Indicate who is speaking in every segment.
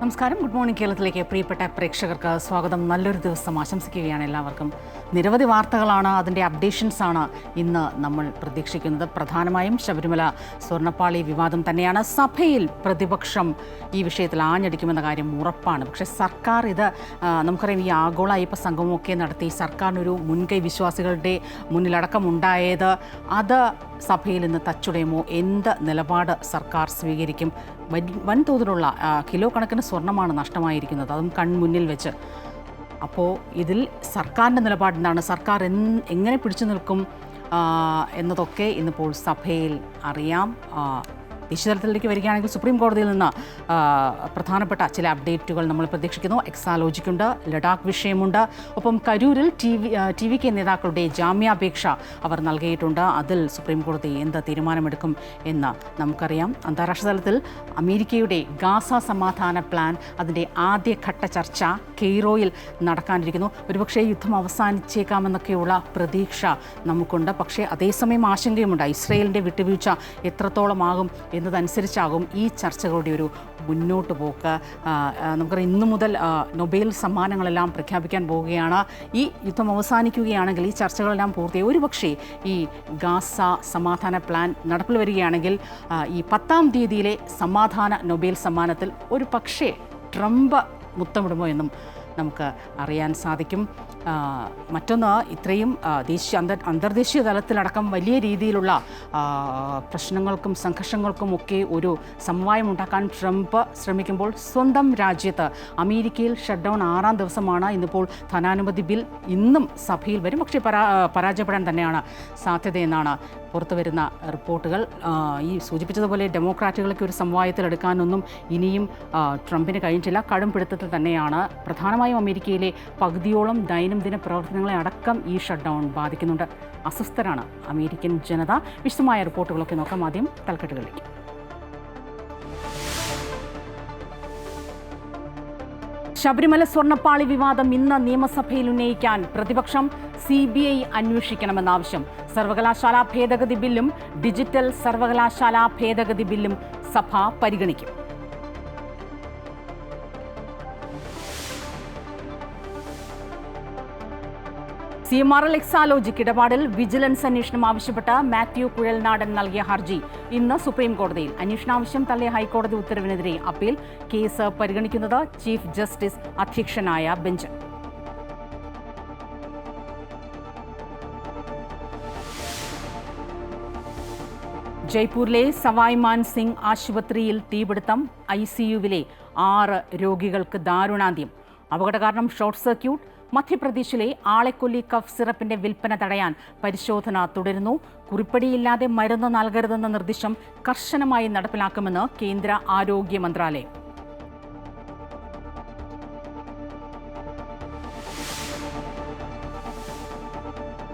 Speaker 1: നമസ്കാരം. Good morning കേരളത്തിലേക്ക് പ്രിയപ്പെട്ട പ്രേക്ഷകർക്ക് സ്വാഗതം. നല്ലൊരു ദിവസം ആശംസിക്കുകയാണ് എല്ലാവർക്കും. നിരവധി വാർത്തകളാണ്, അതിൻ്റെ അപ്ഡേഷൻസാണ് ഇന്ന് നമ്മൾ പ്രതീക്ഷിക്കുന്നത്. പ്രധാനമായും ശബരിമല സ്വർണ്ണപ്പാളി വിവാദം തന്നെയാണ്. സഭയിൽ പ്രതിപക്ഷം ഈ വിഷയത്തിൽ ആഞ്ഞടിക്കുമെന്ന കാര്യം ഉറപ്പാണ്. പക്ഷേ സർക്കാർ നമുക്കറിയാം, ഈ ആഗോള അയ്യപ്പ സംഗമമൊക്കെ നടത്തി സർക്കാരിനൊരു മുൻകൈ വിശ്വാസികളുടെ മുന്നിലടക്കം ഉണ്ടായത്, അത് സഭയിൽ ഇന്ന് തച്ചുടയുമോ? എന്ത് നിലപാട് സർക്കാർ സ്വീകരിക്കും? വൻതോതിലുള്ള കിലോ കണക്കിന് സ്വർണ്ണമാണ് നഷ്ടമായിരിക്കുന്നത്, അതും കൺമുന്നിൽ വെച്ച്. അപ്പോൾ ഇതിൽ സർക്കാരിൻ്റെ നിലപാട് എന്താണ്? സർക്കാർ എങ്ങനെ പിടിച്ചു നിൽക്കും എന്നതൊക്കെ ഇന്നിപ്പോൾ സഭയിൽ അറിയാം. ദേശീയതലത്തിലേക്ക് വരികയാണെങ്കിൽ സുപ്രീം കോടതിയിൽ നിന്ന് പ്രധാനപ്പെട്ട ചില അപ്ഡേറ്റുകൾ നമ്മൾ പ്രതീക്ഷിക്കുന്നു. എക്സാലോജിക്കുണ്ട്, ലഡാക്ക് വിഷയമുണ്ട്, ഒപ്പം കരൂരിൽ TVK നേതാക്കളുടെ ജാമ്യാപേക്ഷ അവർ നൽകിയിട്ടുണ്ട്. അതിൽ സുപ്രീം കോടതി എന്ത് തീരുമാനമെടുക്കും എന്ന് നമുക്കറിയാം. അന്താരാഷ്ട്ര തലത്തിൽ അമേരിക്കയുടെ ഗാസ സമാധാന പ്ലാൻ, അതിൻ്റെ ആദ്യഘട്ട ചർച്ച കെയ്റോയിൽ നടക്കാനിരിക്കുന്നു. ഒരുപക്ഷേ യുദ്ധം അവസാനിച്ചേക്കാമെന്നൊക്കെയുള്ള പ്രതീക്ഷ നമുക്കുണ്ട്. പക്ഷേ അതേസമയം ആശങ്കയുമുണ്ട്. ഇസ്രയേലിൻ്റെ വിട്ടുവീഴ്ച എത്രത്തോളമാകും എന്നതനുസരിച്ചാകും ഈ ചർച്ചകളുടെ ഒരു മുന്നോട്ട് പോക്ക്. നമുക്കറിയാം, ഇന്നു മുതൽ നൊബേൽ സമ്മാനങ്ങളെല്ലാം പ്രഖ്യാപിക്കാൻ പോവുകയാണ്. ഈ യുദ്ധം അവസാനിക്കുകയാണെങ്കിൽ, ഈ ചർച്ചകളെല്ലാം പൂർത്തിയായി ഒരുപക്ഷേ ഈ ഗാസ സമാധാന പ്ലാൻ നടപ്പിൽ വരികയാണെങ്കിൽ ഈ 10-ാം തീയതിയിലെ സമാധാന നൊബേൽ സമ്മാനത്തിൽ ഒരു പക്ഷേ ട്രംപ് മുത്തമിടുമോ എന്നും നമുക്ക് അറിയാൻ സാധിക്കും. മറ്റൊന്ന്, ഇത്രയും അന്തർദേശീയ തലത്തിലടക്കം വലിയ രീതിയിലുള്ള പ്രശ്നങ്ങൾക്കും സംഘർഷങ്ങൾക്കും ഒക്കെ ഒരു സമവായം ഉണ്ടാക്കാൻ ട്രംപ് ശ്രമിക്കുമ്പോൾ, സ്വന്തം രാജ്യത്ത് അമേരിക്കയിൽ ഷട്ട് ഡൗൺ 6-ാം ദിവസമാണ്. ഇന്നിപ്പോൾ ധനാനുമതി ബിൽ ഇന്നും സഭയിൽ വരും, പക്ഷേ പരാജയപ്പെടാൻ തന്നെയാണ് സാധ്യതയെന്നാണ് പുറത്തു വരുന്ന റിപ്പോർട്ടുകൾ. ഈ സൂചിപ്പിച്ചതുപോലെ ഡെമോക്രാറ്റുകൾക്ക് ഒരു സമവായത്തിലെടുക്കാനൊന്നും ഇനിയും ട്രംപിന് കഴിഞ്ഞിട്ടില്ല. കടും പിടുത്തത്തിൽ തന്നെയാണ്. പ്രധാനമായും അമേരിക്കയിലെ പകുതിയോളം ദൈനംദിന പ്രവർത്തനങ്ങളെ അടക്കം ഈ ഷട്ട് ഡൗൺ ബാധിക്കുന്നുണ്ട്. അസ്വസ്ഥരാണ് അമേരിക്കൻ ജനത. വിശദമായ റിപ്പോർട്ടുകളൊക്കെ നോക്കാം. ആദ്യം തലക്കെട്ടുകളിലേക്ക്. ശബരിമല സ്വർണ്ണപ്പാളി വിവാദം ഇന്ന് നിയമസഭയിൽ ഉന്നയിക്കാൻ പ്രതിപക്ഷം. CBI അന്വേഷിക്കണമെന്ന ആവശ്യം. സർവകലാശാല ഭേദഗതി ബില്ലും ഡിജിറ്റൽ സർവകലാശാല ഭേദഗതി ബില്ലും സഭ പരിഗണിക്കും. CMRL എക്സാലോജിക് ഇടപാടിൽ വിജിലൻസ് അന്വേഷണം ആവശ്യപ്പെട്ട് മാത്യു കുഴൽനാടൻ നൽകിയ ഹർജി ഇന്ന് സുപ്രീം കോടതിയിൽ. അന്വേഷണാവശ്യം തള്ളിയ ഹൈക്കോടതി ഉത്തരവിനെതിരെ അപ്പീൽ. കേസ് പരിഗണിക്കുന്നത് ചീഫ് ജസ്റ്റിസ് അധ്യക്ഷനായ ബെഞ്ച്. ജയ്പൂരിലെ സവായ് മാൻ സിംഗ് ആശുപത്രിയിൽ തീപിടുത്തം. ICUവിലെ 6 രോഗികൾക്ക് ദാരുണാന്ത്യം. അപകട കാരണം ഷോർട്ട് സർക്യൂട്ട്. മധ്യപ്രദേശിലെ ആളെക്കൊല്ലി കഫ് സിറപ്പിന്റെ വിൽപ്പന തടയാൻ പരിശോധന തുടരുന്നു. കുറിപ്പടിയില്ലാതെ മരുന്ന് നൽകരുതെന്ന നിർദ്ദേശം കർശനമായി നടപ്പിലാക്കുമെന്ന് കേന്ദ്ര ആരോഗ്യ മന്ത്രാലയം.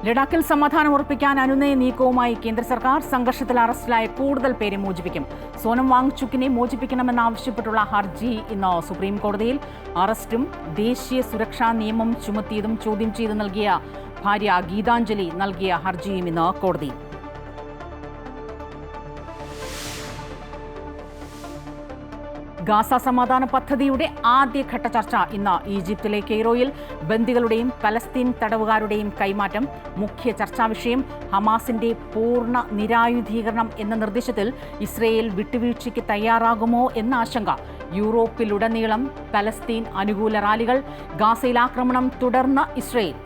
Speaker 1: ലഡാക്കിൽ സമാധാനം ഉറപ്പിക്കാൻ അനുനയ നീക്കവുമായി കേന്ദ്ര സർക്കാർ. സംഘർഷത്തിൽ അറസ്റ്റിലായ കൂടുതൽ പേരെ മോചിപ്പിക്കും. സോനം വാങ്ചുക്കിനെ മോചിപ്പിക്കണമെന്നാവശ്യപ്പെട്ടുള്ള ഹർജി ഇന്ന് സുപ്രീം കോടതിയിൽ. അറസ്റ്റും ദേശീയ സുരക്ഷാ നിയമം ചുമത്തിയതും ചോദ്യം ചെയ്ത് നൽകിയ ഭാര്യ ഗീതാഞ്ജലി നൽകിയ ഹർജിയും ഇന്ന് കോടതിയിൽ. ഗാസ സമാധാന പദ്ധതിയുടെ ആദ്യഘട്ട ചർച്ച ഇന്ന് ഈജിപ്തിലെ കെയ്റോയിൽ. ബന്ദികളുടെയും പലസ്തീൻ തടവുകാരുടെയും കൈമാറ്റം മുഖ്യ ചർച്ചാ വിഷയം. ഹമാസിന്റെ പൂർണ്ണ നിരായുധീകരണം എന്ന നിർദ്ദേശത്തിൽ ഇസ്രയേൽ വിട്ടുവീഴ്ചയ്ക്ക് തയ്യാറാകുമോ എന്ന ആശങ്ക. യൂറോപ്പിലുടനീളം പലസ്തീൻ അനുകൂല റാലികൾ. ഗാസയിൽ ആക്രമണം തുടർന്ന് ഇസ്രയേൽ.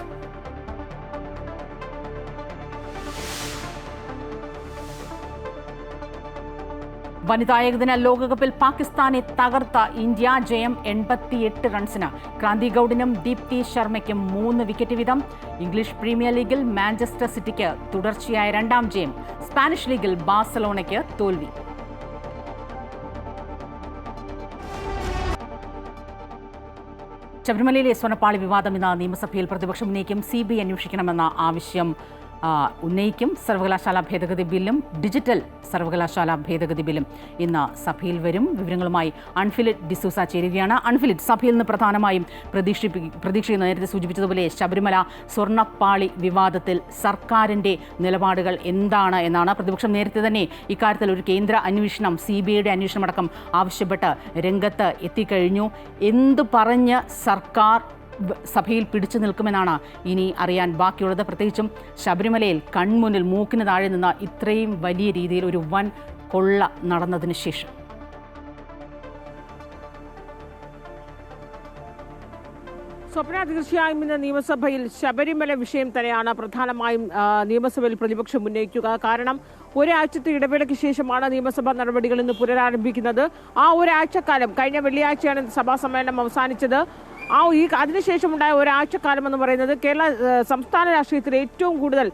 Speaker 1: വനിതാ ഏകദിന ലോകകപ്പിൽ പാകിസ്ഥാനെ തകർത്ത ഇന്ത്യ. ജയം 88 റൺസിന്. ക്രാന്തി ഗൌഡിനും ദീപ്തി ശർമ്മയ്ക്കും 3 വിക്കറ്റ് വീതം. ഇംഗ്ലീഷ് പ്രീമിയർ ലീഗിൽ മാഞ്ചസ്റ്റർ സിറ്റിക്ക് തുടർച്ചയായ 2ാം ജയം. സ്പാനിഷ് ലീഗിൽ ബാഴ്സലോണയ്ക്ക് തോൽവി. ശബരിമലയിലെ സ്വർണ്ണപ്പാളി വിവാദം ഇന്ന് നിയമസഭയിൽ പ്രതിപക്ഷം ഉന്നയിക്കും. CBI അന്വേഷിക്കണമെന്ന ആവശ്യം ഉന്നയിക്കും. സർവകലാശാല ഭേദഗതി ബില്ലും ഡിജിറ്റൽ സർവകലാശാല ഭേദഗതി ബില്ലും ഇന്ന് സഭയിൽ വരും. വിവരങ്ങളുമായി അൺഫിലിറ്റ് ഡിസൂസ ചേരുകയാണ്. അൺഫിലിറ്റ്, സഭയിൽ നിന്ന് പ്രധാനമായും പ്രതീക്ഷിക്കുന്ന നേരത്തെ സൂചിപ്പിച്ചതുപോലെ ശബരിമല സ്വർണ്ണപ്പാളി വിവാദത്തിൽ സർക്കാരിൻ്റെ നിലപാടുകൾ എന്താണ് എന്നാണ്. പ്രതിപക്ഷം നേരത്തെ തന്നെ ഇക്കാര്യത്തിൽ ഒരു കേന്ദ്ര അന്വേഷണം, CBIയുടെ അന്വേഷണമടക്കം ആവശ്യപ്പെട്ട് രംഗത്ത് എത്തിക്കഴിഞ്ഞു. എന്തു പറഞ്ഞ് സർക്കാർ സഭയിൽ പിടിച്ചു നിൽക്കുമെന്നാണ് ഇനി അറിയാൻ ബാക്കിയുള്ളത്. പ്രത്യേകിച്ചും ശബരിമലയിൽ കൺമുന്നിൽ മൂക്കിന് താഴെ നിന്ന് ഇത്രയും വലിയ രീതിയിൽ ഒരു വൻ കൊള്ള നടന്നതിന് ശേഷം.
Speaker 2: സ്വപ്ന, തീർച്ചയായും ഇന്ന് നിയമസഭയിൽ ശബരിമല വിഷയം തന്നെയാണ് പ്രധാനമായും നിയമസഭയിൽ പ്രതിപക്ഷം ഉന്നയിക്കുക. കാരണം ഒരാഴ്ചത്തെ ഇടവേളയ്ക്ക് ശേഷമാണ് നിയമസഭാ നടപടികൾ ഇന്ന് പുനരാരംഭിക്കുന്നത്. ആ ഒരാഴ്ചക്കാലം, കഴിഞ്ഞ വെള്ളിയാഴ്ചയാണ് സഭാ സമ്മേളനം അവസാനിച്ചത്. അതിനുശേഷമുണ്ടായ ഒരാഴ്ചക്കാലം എന്ന് പറയുന്നത് കേരള സംസ്ഥാന രാഷ്ട്രീയത്തിൽ ഏറ്റവും കൂടുതൽ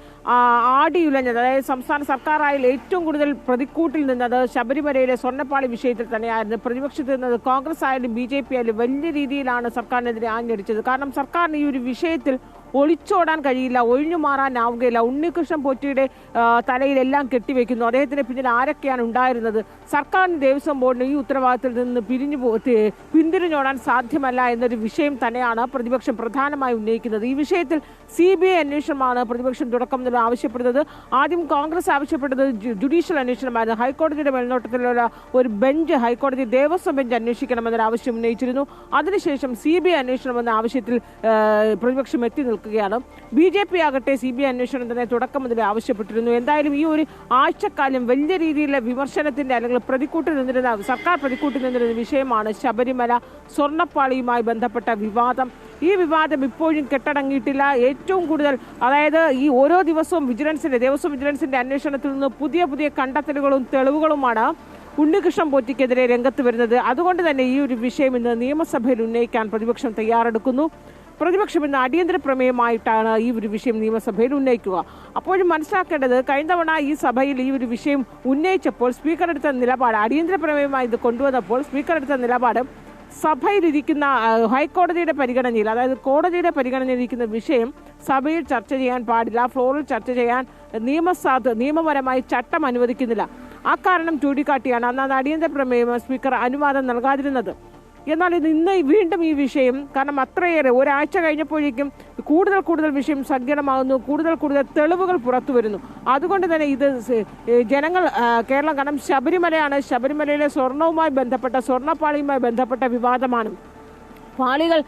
Speaker 2: ആടിയുലഞ്ഞത്, അതായത് സംസ്ഥാന സർക്കാരായാൽ ഏറ്റവും കൂടുതൽ പ്രതിക്കൂട്ടിൽ നിന്നത് ശബരിമലയിലെ സ്വർണ്ണപ്പാളി വിഷയത്തിൽ തന്നെയായിരുന്നു. പ്രതിപക്ഷത്ത് നിന്നത് കോൺഗ്രസ് ആയാലും BJP ആയാലും വലിയ രീതിയിലാണ് സർക്കാരിനെതിരെ ആഞ്ഞടിച്ചത്. കാരണം സർക്കാരിന് ഈ ഒരു വിഷയത്തിൽ ഒളിച്ചോടാൻ കഴിയില്ല, ഒഴിഞ്ഞു മാറാനാവുകയില്ല. ഉണ്ണികൃഷ്ണൻ പോറ്റിയുടെ തലയിലെല്ലാം കെട്ടിവെക്കുന്നു. അദ്ദേഹത്തിന് പിന്നിൽ ആരൊക്കെയാണ് ഉണ്ടായിരുന്നത്? സർക്കാരിന്, ദേവസ്വം ബോർഡിന് ഈ ഉത്തരവാദിത്തത്തിൽ നിന്ന് പിന്തിരിഞ്ഞോടാൻ സാധ്യമല്ല എന്നൊരു വിഷയം തന്നെയാണ് പ്രതിപക്ഷം പ്രധാനമായി ഉന്നയിക്കുന്നത്. ഈ വിഷയത്തിൽ CBI അന്വേഷണമാണ് പ്രതിപക്ഷം തുടക്കം മുതൽ ആവശ്യപ്പെടുന്നത്. ആദ്യം കോൺഗ്രസ് ആവശ്യപ്പെട്ടത് ജുഡീഷ്യൽ അന്വേഷണമായിരുന്നു. ഹൈക്കോടതിയുടെ മേൽനോട്ടത്തിലുള്ള ഒരു ബെഞ്ച്, ഹൈക്കോടതി ദേവസ്വം ബെഞ്ച് അന്വേഷിക്കണമെന്നൊരു ആവശ്യം ഉന്നയിച്ചിരുന്നു. അതിനുശേഷം CBI അന്വേഷണമെന്ന ആവശ്യത്തിൽ പ്രതിപക്ഷം എത്തി നിൽക്കുകയാണ്. BJP ആകട്ടെ CBI അന്വേഷണം തന്നെ തുടക്കം മുതൽ ആവശ്യപ്പെട്ടിരുന്നു. എന്തായാലും ഈ ഒരു ആഴ്ചക്കാലം വലിയ രീതിയിലുള്ള വിമർശനത്തിന്റെ അല്ലെങ്കിൽ സർക്കാർ പ്രതിക്കൂട്ടിൽ നിന്നിരുന്ന വിഷയമാണ് ശബരിമല സ്വർണ്ണപ്പാളിയുമായി ബന്ധപ്പെട്ട വിവാദം. ഈ വിവാദം ഇപ്പോഴും കെട്ടടങ്ങിയിട്ടില്ല. ഏറ്റവും കൂടുതൽ, അതായത് ഈ ഓരോ ദിവസവും ദേവസ്വം വിജിലൻസിന്റെ അന്വേഷണത്തിൽ നിന്ന് പുതിയ പുതിയ കണ്ടെത്തലുകളും തെളിവുകളുമാണ് ഉണ്ണികൃഷ്ണൻ പോറ്റിക്കെതിരെ രംഗത്ത് വരുന്നത്. അതുകൊണ്ട് തന്നെ ഈ ഒരു വിഷയം ഇന്ന് നിയമസഭയിൽ ഉന്നയിക്കാൻ പ്രതിപക്ഷം തയ്യാറെടുക്കുന്നു. പ്രതിപക്ഷം ഇന്ന് അടിയന്തര പ്രമേയമായിട്ടാണ് ഈ ഒരു വിഷയം നിയമസഭയിൽ ഉന്നയിക്കുക. അപ്പോഴും മനസ്സിലാക്കേണ്ടത്, കഴിഞ്ഞ തവണ ഈ സഭയിൽ ഈ ഒരു വിഷയം ഉന്നയിച്ചപ്പോൾ സ്പീക്കർ എടുത്ത നിലപാട്, അടിയന്തര പ്രമേയമായി ഇത് കൊണ്ടുവന്നപ്പോൾ സ്പീക്കർ എടുത്ത നിലപാട് സഭയിലിരിക്കുന്ന ഹൈക്കോടതിയുടെ പരിഗണനയിൽ, അതായത് കോടതിയുടെ പരിഗണനയിലിരിക്കുന്ന വിഷയം സഭയിൽ ചർച്ച ചെയ്യാൻ പാടില്ല, ഫ്ലോറിൽ ചർച്ച ചെയ്യാൻ നിയമപരമായി ചട്ടം അനുവദിക്കുന്നില്ല. ആ കാരണം ചൂണ്ടിക്കാട്ടിയാണ് അന്ന് അടിയന്തര പ്രമേയം സ്പീക്കർ അനുവാദം നൽകാതിരുന്നത്. എന്നാൽ ഇന്ന് വീണ്ടും ഈ വിഷയം, കാരണം അത്രയേറെ ഒരാഴ്ച കഴിഞ്ഞപ്പോഴേക്കും കൂടുതൽ വിഷയം സങ്കീർണമാകുന്നു, കൂടുതൽ തെളിവുകൾ പുറത്തു വരുന്നു. അതുകൊണ്ട് തന്നെ ഇത് കേരളം, കാരണം ശബരിമലയിലെ സ്വർണ്ണപ്പാളിയുമായി ബന്ധപ്പെട്ട വിവാദമാണ്. പാളികൾ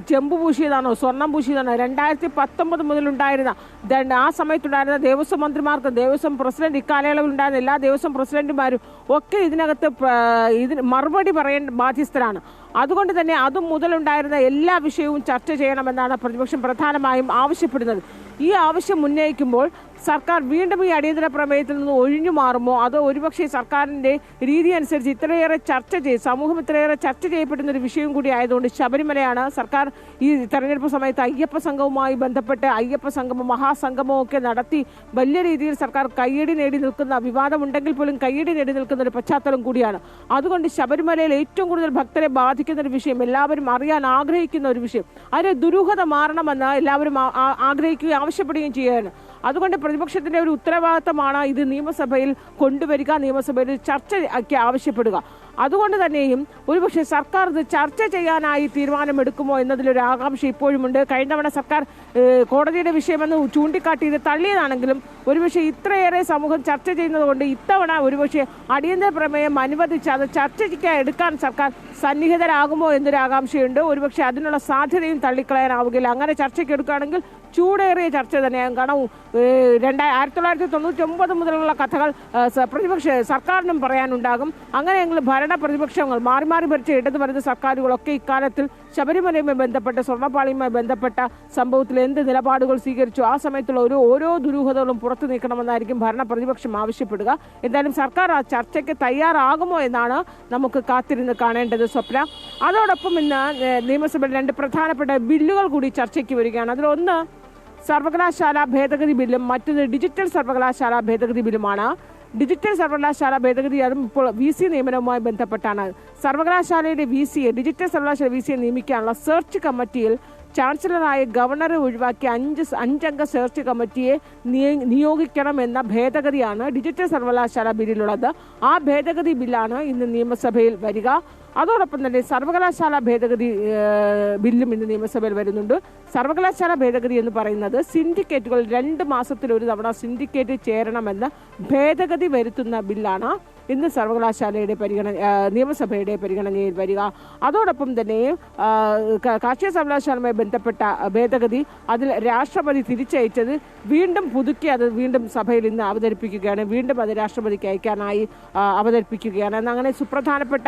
Speaker 2: ചെമ്പ് പൂശിയതാണോ സ്വർണം പൂശിയതാണോ? 2019 മുതലുണ്ടായിരുന്ന, ആ സമയത്തുണ്ടായിരുന്ന ദേവസ്വം മന്ത്രിമാർക്കും ദേവസ്വം പ്രസിഡന്റ്, ഇക്കാലയളവിൽ ഉണ്ടായിരുന്ന എല്ലാ ദേവസ്വം പ്രസിഡന്റുമാരും ഒക്കെ ഇതിനകത്ത് മറുപടി പറയാൻ ബാധ്യസ്ഥരാണ്. അതുകൊണ്ട് തന്നെ അതും മുതലുണ്ടായിരുന്ന എല്ലാ വിഷയവും ചർച്ച ചെയ്യണമെന്നാണ് പ്രതിപക്ഷം പ്രധാനമായും ആവശ്യപ്പെടുന്നത്. ഈ ആവശ്യം ഉന്നയിക്കുമ്പോൾ സർക്കാർ വീണ്ടും ഈ അടിയന്തര പ്രമേയത്തിൽ നിന്ന് ഒഴിഞ്ഞു മാറുമോ, അതോ ഒരുപക്ഷെ സർക്കാരിൻ്റെ രീതി അനുസരിച്ച് സമൂഹം ഇത്രയേറെ ചർച്ച ചെയ്യപ്പെടുന്ന ഒരു വിഷയം കൂടി ആയതുകൊണ്ട് ശബരിമലയാണ് സർക്കാർ ഈ തെരഞ്ഞെടുപ്പ് സമയത്ത് അയ്യപ്പ സംഘവുമായി ബന്ധപ്പെട്ട് അയ്യപ്പ സംഗമം, മഹാസംഗമം ഒക്കെ നടത്തി വലിയ രീതിയിൽ സർക്കാർ കയ്യടി നേടി നിൽക്കുന്ന, വിവാദമുണ്ടെങ്കിൽ പോലും കയ്യടി നേടി നിൽക്കുന്ന ഒരു പശ്ചാത്തലം കൂടിയാണ്. അതുകൊണ്ട് ശബരിമലയിൽ ഏറ്റവും കൂടുതൽ ഭക്തരെ ബാധിക്കുന്ന ഒരു വിഷയം, എല്ലാവരും അറിയാൻ ആഗ്രഹിക്കുന്ന ഒരു വിഷയം, അതിന് ദുരൂഹത മാറണമെന്ന് എല്ലാവരും ആഗ്രഹിക്കുകയും ആവശ്യപ്പെടുകയും ചെയ്യുകയാണ്. അതുകൊണ്ട് പ്രതിപക്ഷത്തിന്റെ ഒരു ഉത്തരവാദിത്തമാണ് ഇത് നിയമസഭയിൽ കൊണ്ടുവരിക, നിയമസഭയിൽ ചർച്ചയ്ക്ക് ആവശ്യപ്പെടുക. അതുകൊണ്ട് തന്നെയും ഒരുപക്ഷെ സർക്കാർ ഇത് ചർച്ച ചെയ്യാനായി തീരുമാനമെടുക്കുമോ എന്നതിലൊരു ആകാംക്ഷ ഇപ്പോഴുമുണ്ട്. കഴിഞ്ഞ തവണ സർക്കാർ കോടതിയുടെ വിഷയമെന്ന് ചൂണ്ടിക്കാട്ടി ഇത് തള്ളിയതാണെങ്കിലും ഒരുപക്ഷെ ഇത്രയേറെ സമൂഹം ചർച്ച ചെയ്യുന്നതുകൊണ്ട് ഇത്തവണ ഒരുപക്ഷെ അടിയന്തര പ്രമേയം അനുവദിച്ച് അത് ചർച്ചയ്ക്ക് എടുക്കാൻ സർക്കാർ സന്നിഹിതരാകുമോ എന്നൊരു ആകാംക്ഷയുണ്ട്. ഒരുപക്ഷെ അതിനുള്ള സാധ്യതയും തള്ളിക്കളയാനാവുകയില്ല. അങ്ങനെ ചർച്ചയ്ക്ക് എടുക്കുകയാണെങ്കിൽ ചൂടേറിയ ചർച്ച തന്നെയാകും. കാരണം 1999 മുതലുള്ള കഥകൾ സർക്കാരിനും പറയാനുണ്ടാകും. അങ്ങനെയെങ്കിലും പ്രതിപക്ഷങ്ങൾ മാറി ഭരിച്ച ഇടതുവലത് സർക്കാരുകളൊക്കെ ഇക്കാലത്തിൽ ശബരിമലയുമായി ബന്ധപ്പെട്ട സ്വർണ്ണപ്പാളിയുമായി ബന്ധപ്പെട്ട സംഭവത്തിൽ എന്ത് നിലപാടുകൾ സ്വീകരിച്ചു, ആ സമയത്തുള്ള ഓരോ ദുരൂഹതകളും പുറത്തു നീക്കണമെന്നായിരിക്കും പ്രതിപക്ഷം ആവശ്യപ്പെടുക. എന്തായാലും സർക്കാർ ആ ചർച്ചയ്ക്ക് തയ്യാറാകുമോ എന്നാണ് നമുക്ക് കാത്തിരുന്ന് കാണേണ്ടത് സ്വപ്ന. അതോടൊപ്പം ഇന്ന് നിയമസഭയിൽ 2 പ്രധാനപ്പെട്ട ബില്ലുകൾ കൂടി ചർച്ചയ്ക്ക് വരികയാണ്. അതിലൊന്ന് സർവകലാശാല ഭേദഗതി ബില്ലും മറ്റൊന്ന് ഡിജിറ്റൽ സർവകലാശാല ഭേദഗതി ബില്ലുമാണ്. ഡിജിറ്റൽ സർവകലാശാല ഭേദഗതി അതും ഇപ്പോൾ VC നിയമനവുമായി ബന്ധപ്പെട്ടാണ്. സർവകലാശാലയുടെ ഡിജിറ്റൽ സർവകലാശാല VC നിയമിക്കാനുള്ള സെർച്ച് കമ്മിറ്റിയിൽ ചാൻസലറായ ഗവർണറെ ഒഴിവാക്കി അഞ്ചംഗ സെർച്ച് കമ്മിറ്റിയെ നിയോഗിക്കണമെന്ന ഭേദഗതിയാണ് ഡിജിറ്റൽ സർവകലാശാല ബില്ലിലുള്ളത്. ആ ഭേദഗതി ബില്ലാണ് ഇന്ന് നിയമസഭയിൽ വരിക. അതോടൊപ്പം തന്നെ സർവകലാശാല ഭേദഗതി ബില്ലും ഇന്ന് നിയമസഭയിൽ വരുന്നുണ്ട്. സർവകലാശാല ഭേദഗതി എന്ന് പറയുന്നത് സിൻഡിക്കേറ്റുകൾ 2 മാസത്തിലൊരു തവണ സിൻഡിക്കേറ്റ് ചേരണമെന്ന് ഭേദഗതി വരുത്തുന്ന ബില്ലാണ് ഇന്ന് സർവകലാശാലയുടെ നിയമസഭയുടെ പരിഗണനയിൽ വരിക. അതോടൊപ്പം തന്നെ കാർഷിക സർവകലാശാലയുമായി ബന്ധപ്പെട്ട ഭേദഗതി അതിൽ രാഷ്ട്രപതി തിരിച്ചയച്ചത് വീണ്ടും പുതുക്കി അത് വീണ്ടും സഭയിൽ ഇന്ന് അവതരിപ്പിക്കുകയാണ്. വീണ്ടും അത് രാഷ്ട്രപതിക്ക് അയക്കാനായി അവതരിപ്പിക്കുകയാണ്. അങ്ങനെ സുപ്രധാനപ്പെട്ട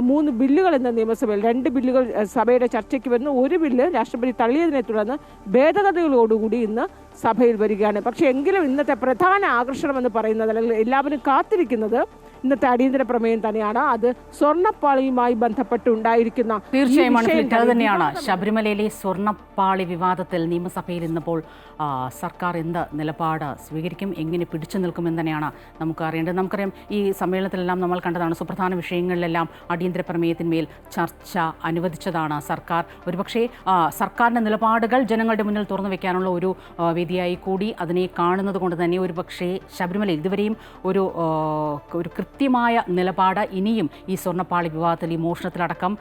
Speaker 2: 3 ബില്ലുകൾ ഇന്ന് നിയമസഭയിൽ 2 ബില്ലുകൾ സഭയുടെ ചർച്ചയ്ക്ക് വരുന്നു. ഒരു ബില്ല് രാഷ്ട്രപതി തള്ളിയതിനെ തുടർന്ന് ഭേദഗതികളോടുകൂടി ഇന്ന് സഭയിൽ വരികയാണ്. പക്ഷേ എങ്കിലും ഇന്നത്തെ പ്രധാന ആകർഷണം എന്ന് പറയുന്നത്, അല്ലെങ്കിൽ എല്ലാവരും കാത്തിരിക്കുന്നത് ഇന്നത്തെ അടിയന്തര പ്രമേയം തന്നെയാണ്. അത് സ്വർണ്ണപ്പാളിയുമായി ബന്ധപ്പെട്ടുണ്ടായിരിക്കുന്ന
Speaker 1: തീർച്ചയായും അത് തന്നെയാണ്. ശബരിമലയിലെ സ്വർണ്ണപ്പാളി വിവാദത്തിൽ നിയമസഭയിൽ ഇന്നിപ്പോൾ സർക്കാർ എന്ത് നിലപാട് സ്വീകരിക്കും, എങ്ങനെ പിടിച്ചു നിൽക്കുമെന്ന് തന്നെയാണ് നമുക്ക് അറിയേണ്ടത്. നമുക്കറിയാം, ഈ സമ്മേളനത്തിലെല്ലാം നമ്മൾ കണ്ടതാണ്, സുപ്രധാന വിഷയങ്ങളിലെല്ലാം അടിയന്തര പ്രമേയത്തിന്മേൽ ചർച്ച അനുവദിച്ചതാണ് സർക്കാർ. ഒരുപക്ഷെ സർക്കാരിൻ്റെ നിലപാടുകൾ ജനങ്ങളുടെ മുന്നിൽ തുറന്നു വയ്ക്കാനുള്ള ഒരു വേദിയായി കൂടി അതിനെ കാണുന്നത് കൊണ്ട് തന്നെ ഒരുപക്ഷെ ശബരിമലയിൽ ഇതുവരെയും ഒരു കൃത്യമായ നിലപാട് ഇനിയും ഈ സ്വർണ്ണപ്പാളി വിവാദത്തിൽ, ഈ മോഷണത്തിലടക്കം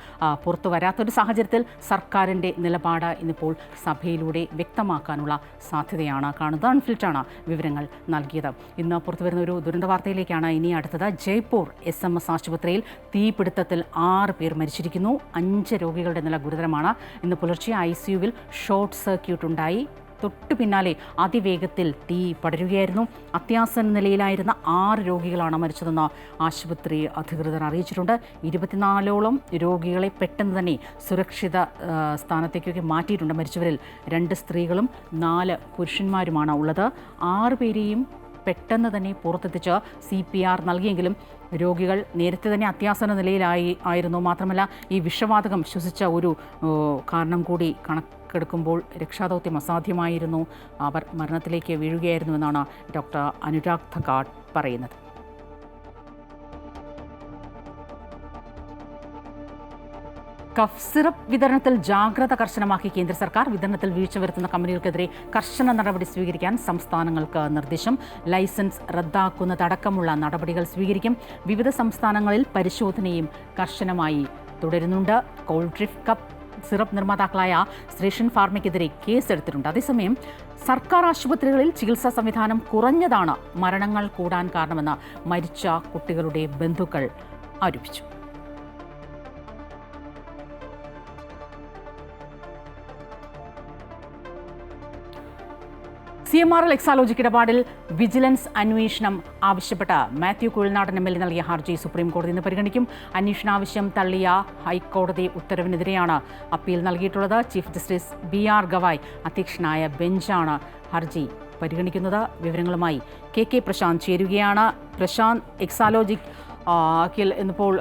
Speaker 1: പുറത്തു വരാത്തൊരു സാഹചര്യത്തിൽ സർക്കാരിൻ്റെ നിലപാട് ഇന്നിപ്പോൾ സഭയിലൂടെ വ്യക്തമാക്കാനുള്ള സാധ്യതയാണ് കാണുന്നത്. അൺഫിൽറ്റാണ് വിവരങ്ങൾ നൽകിയത്. ഇന്ന് പുറത്തു വരുന്ന ഒരു ദുരന്ത വാർത്തയിലേക്കാണ് ഇനി അടുത്തത്. ജയ്പൂർ SMS ആശുപത്രിയിൽ തീപിടുത്തത്തിൽ 6 പേർ മരിച്ചിരിക്കുന്നു. 5 രോഗികളുടെ നില ഗുരുതരമാണ്. ഇന്ന് പുലർച്ചെ ICUവിൽ ഷോർട്ട് സർക്യൂട്ട് ഉണ്ടായി. തൊട്ടു പിന്നാലെ അതിവേഗത്തിൽ തീ പടരുകയായിരുന്നു. അത്യാസന്ന നിലയിലായിരുന്ന 6 രോഗികളാണ് മരിച്ചതെന്ന് ആശുപത്രി അധികൃതർ അറിയിച്ചിട്ടുണ്ട്. 24ഓളം രോഗികളെ പെട്ടെന്ന് തന്നെ സുരക്ഷിത സ്ഥാനത്തേക്കൊക്കെ മാറ്റിയിട്ടുണ്ട്. മരിച്ചവരിൽ 2 സ്ത്രീകളും 4 പുരുഷന്മാരുമാണ് ഉള്ളത്. 6 പേരെയും പെട്ടെന്ന് തന്നെ പുറത്തെത്തിച്ച് CPR നൽകിയെങ്കിലും രോഗികൾ നേരത്തെ തന്നെ അത്യാസന്ന നിലയിലായിരുന്നു. മാത്രമല്ല, ഈ വിഷവാതകം ശ്വസിച്ച ഒരു കാരണം കൂടി കണക്കെടുക്കുമ്പോൾ രക്ഷാദൗത്യം അസാധ്യമായിരുന്നു. അവർ മരണത്തിലേക്ക് വീഴുകയായിരുന്നുവെന്നാണ് ഡോക്ടർ അനുരാഗ് ധക്കാട് പറയുന്നത്. കഫ് സിറപ്പ് വിതരണത്തിൽ ജാഗ്രത കർശനമാക്കി കേന്ദ്ര സർക്കാർ. വിതരണത്തിൽ വീഴ്ച വരുത്തുന്ന കമ്പനികൾക്കെതിരെ കർശന നടപടി സ്വീകരിക്കാൻ സംസ്ഥാനങ്ങൾക്ക് നിർദ്ദേശം. ലൈസൻസ് റദ്ദാക്കുന്നതടക്കമുള്ള നടപടികൾ സ്വീകരിക്കും. വിവിധ സംസ്ഥാനങ്ങളിൽ പരിശോധനയും കർശനമായി തുടരുന്നുണ്ട്. കോൾഡ്രിഫ് കപ്പ് സിറപ്പ് നിർമ്മാതാക്കളായ ശ്രേഷൻ ഫാർമയ്ക്കെതിരെ കേസെടുത്തിട്ടുണ്ട്. അതേസമയം സർക്കാർ ആശുപത്രികളിൽ ചികിത്സാ സംവിധാനം കുറഞ്ഞതാണ് മരണങ്ങൾ കൂടാൻ കാരണമെന്ന് മരിച്ച കുട്ടികളുടെ ബന്ധുക്കൾ ആരോപിച്ചു. CMRL എക്സാലോജിക് ഇടപാടിൽ വിജിലൻസ് അന്വേഷണം ആവശ്യപ്പെട്ട മാത്യു കുഴൽനാടൻ MLA നൽകിയ ഹർജി സുപ്രീം കോടതി ഇന്ന് പരിഗണിക്കും. അന്വേഷണ ആവശ്യം തള്ളിയ ഹൈക്കോടതി ഉത്തരവിനെതിരെയാണ് അപ്പീൽ നൽകിയിട്ടുള്ളത്. ചീഫ് ജസ്റ്റിസ് BR ഗവായ് അധ്യക്ഷനായ ബെഞ്ചാണ് ഹർജി പരിഗണിക്കുന്നത്. വിവരങ്ങളുമായി KK പ്രശാന്ത് ചേരുകയാണ്. പ്രശാന്ത്, എക്സാലോജിക് ഇന്നിപ്പോൾ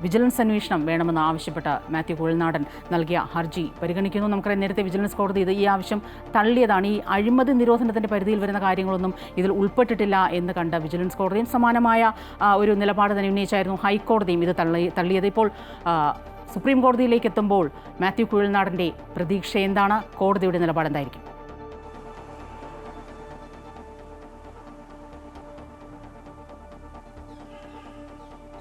Speaker 1: വിജിലൻസ് അന്വേഷണം വേണമെന്ന് ആവശ്യപ്പെട്ട് മാത്യു കുഴൽനാടൻ നൽകിയ ഹർജി പരിഗണിക്കുന്നു. നമുക്കറിയാം, നേരത്തെ വിജിലൻസ് കോടതി ഈ ആവശ്യം തള്ളിയതാണ്. ഈ അഴിമതി നിരോധനത്തിൻ്റെ പരിധിയിൽ വരുന്ന കാര്യങ്ങളൊന്നും ഇതിൽ ഉൾപ്പെട്ടിട്ടില്ല എന്ന് കണ്ട വിജിലൻസ് കോടതിയും സമാനമായ ഒരു നിലപാട് തന്നെ ഉന്നയിച്ചായിരുന്നു ഹൈക്കോടതിയും ഇത് തള്ളിയത്. ഇപ്പോൾ സുപ്രീം കോടതിയിലേക്ക് എത്തുമ്പോൾ മാത്യു കുഴൽനാടൻ്റെ പ്രതീക്ഷ എന്താണ്? കോടതിയുടെ നിലപാട് എന്തായിരിക്കും?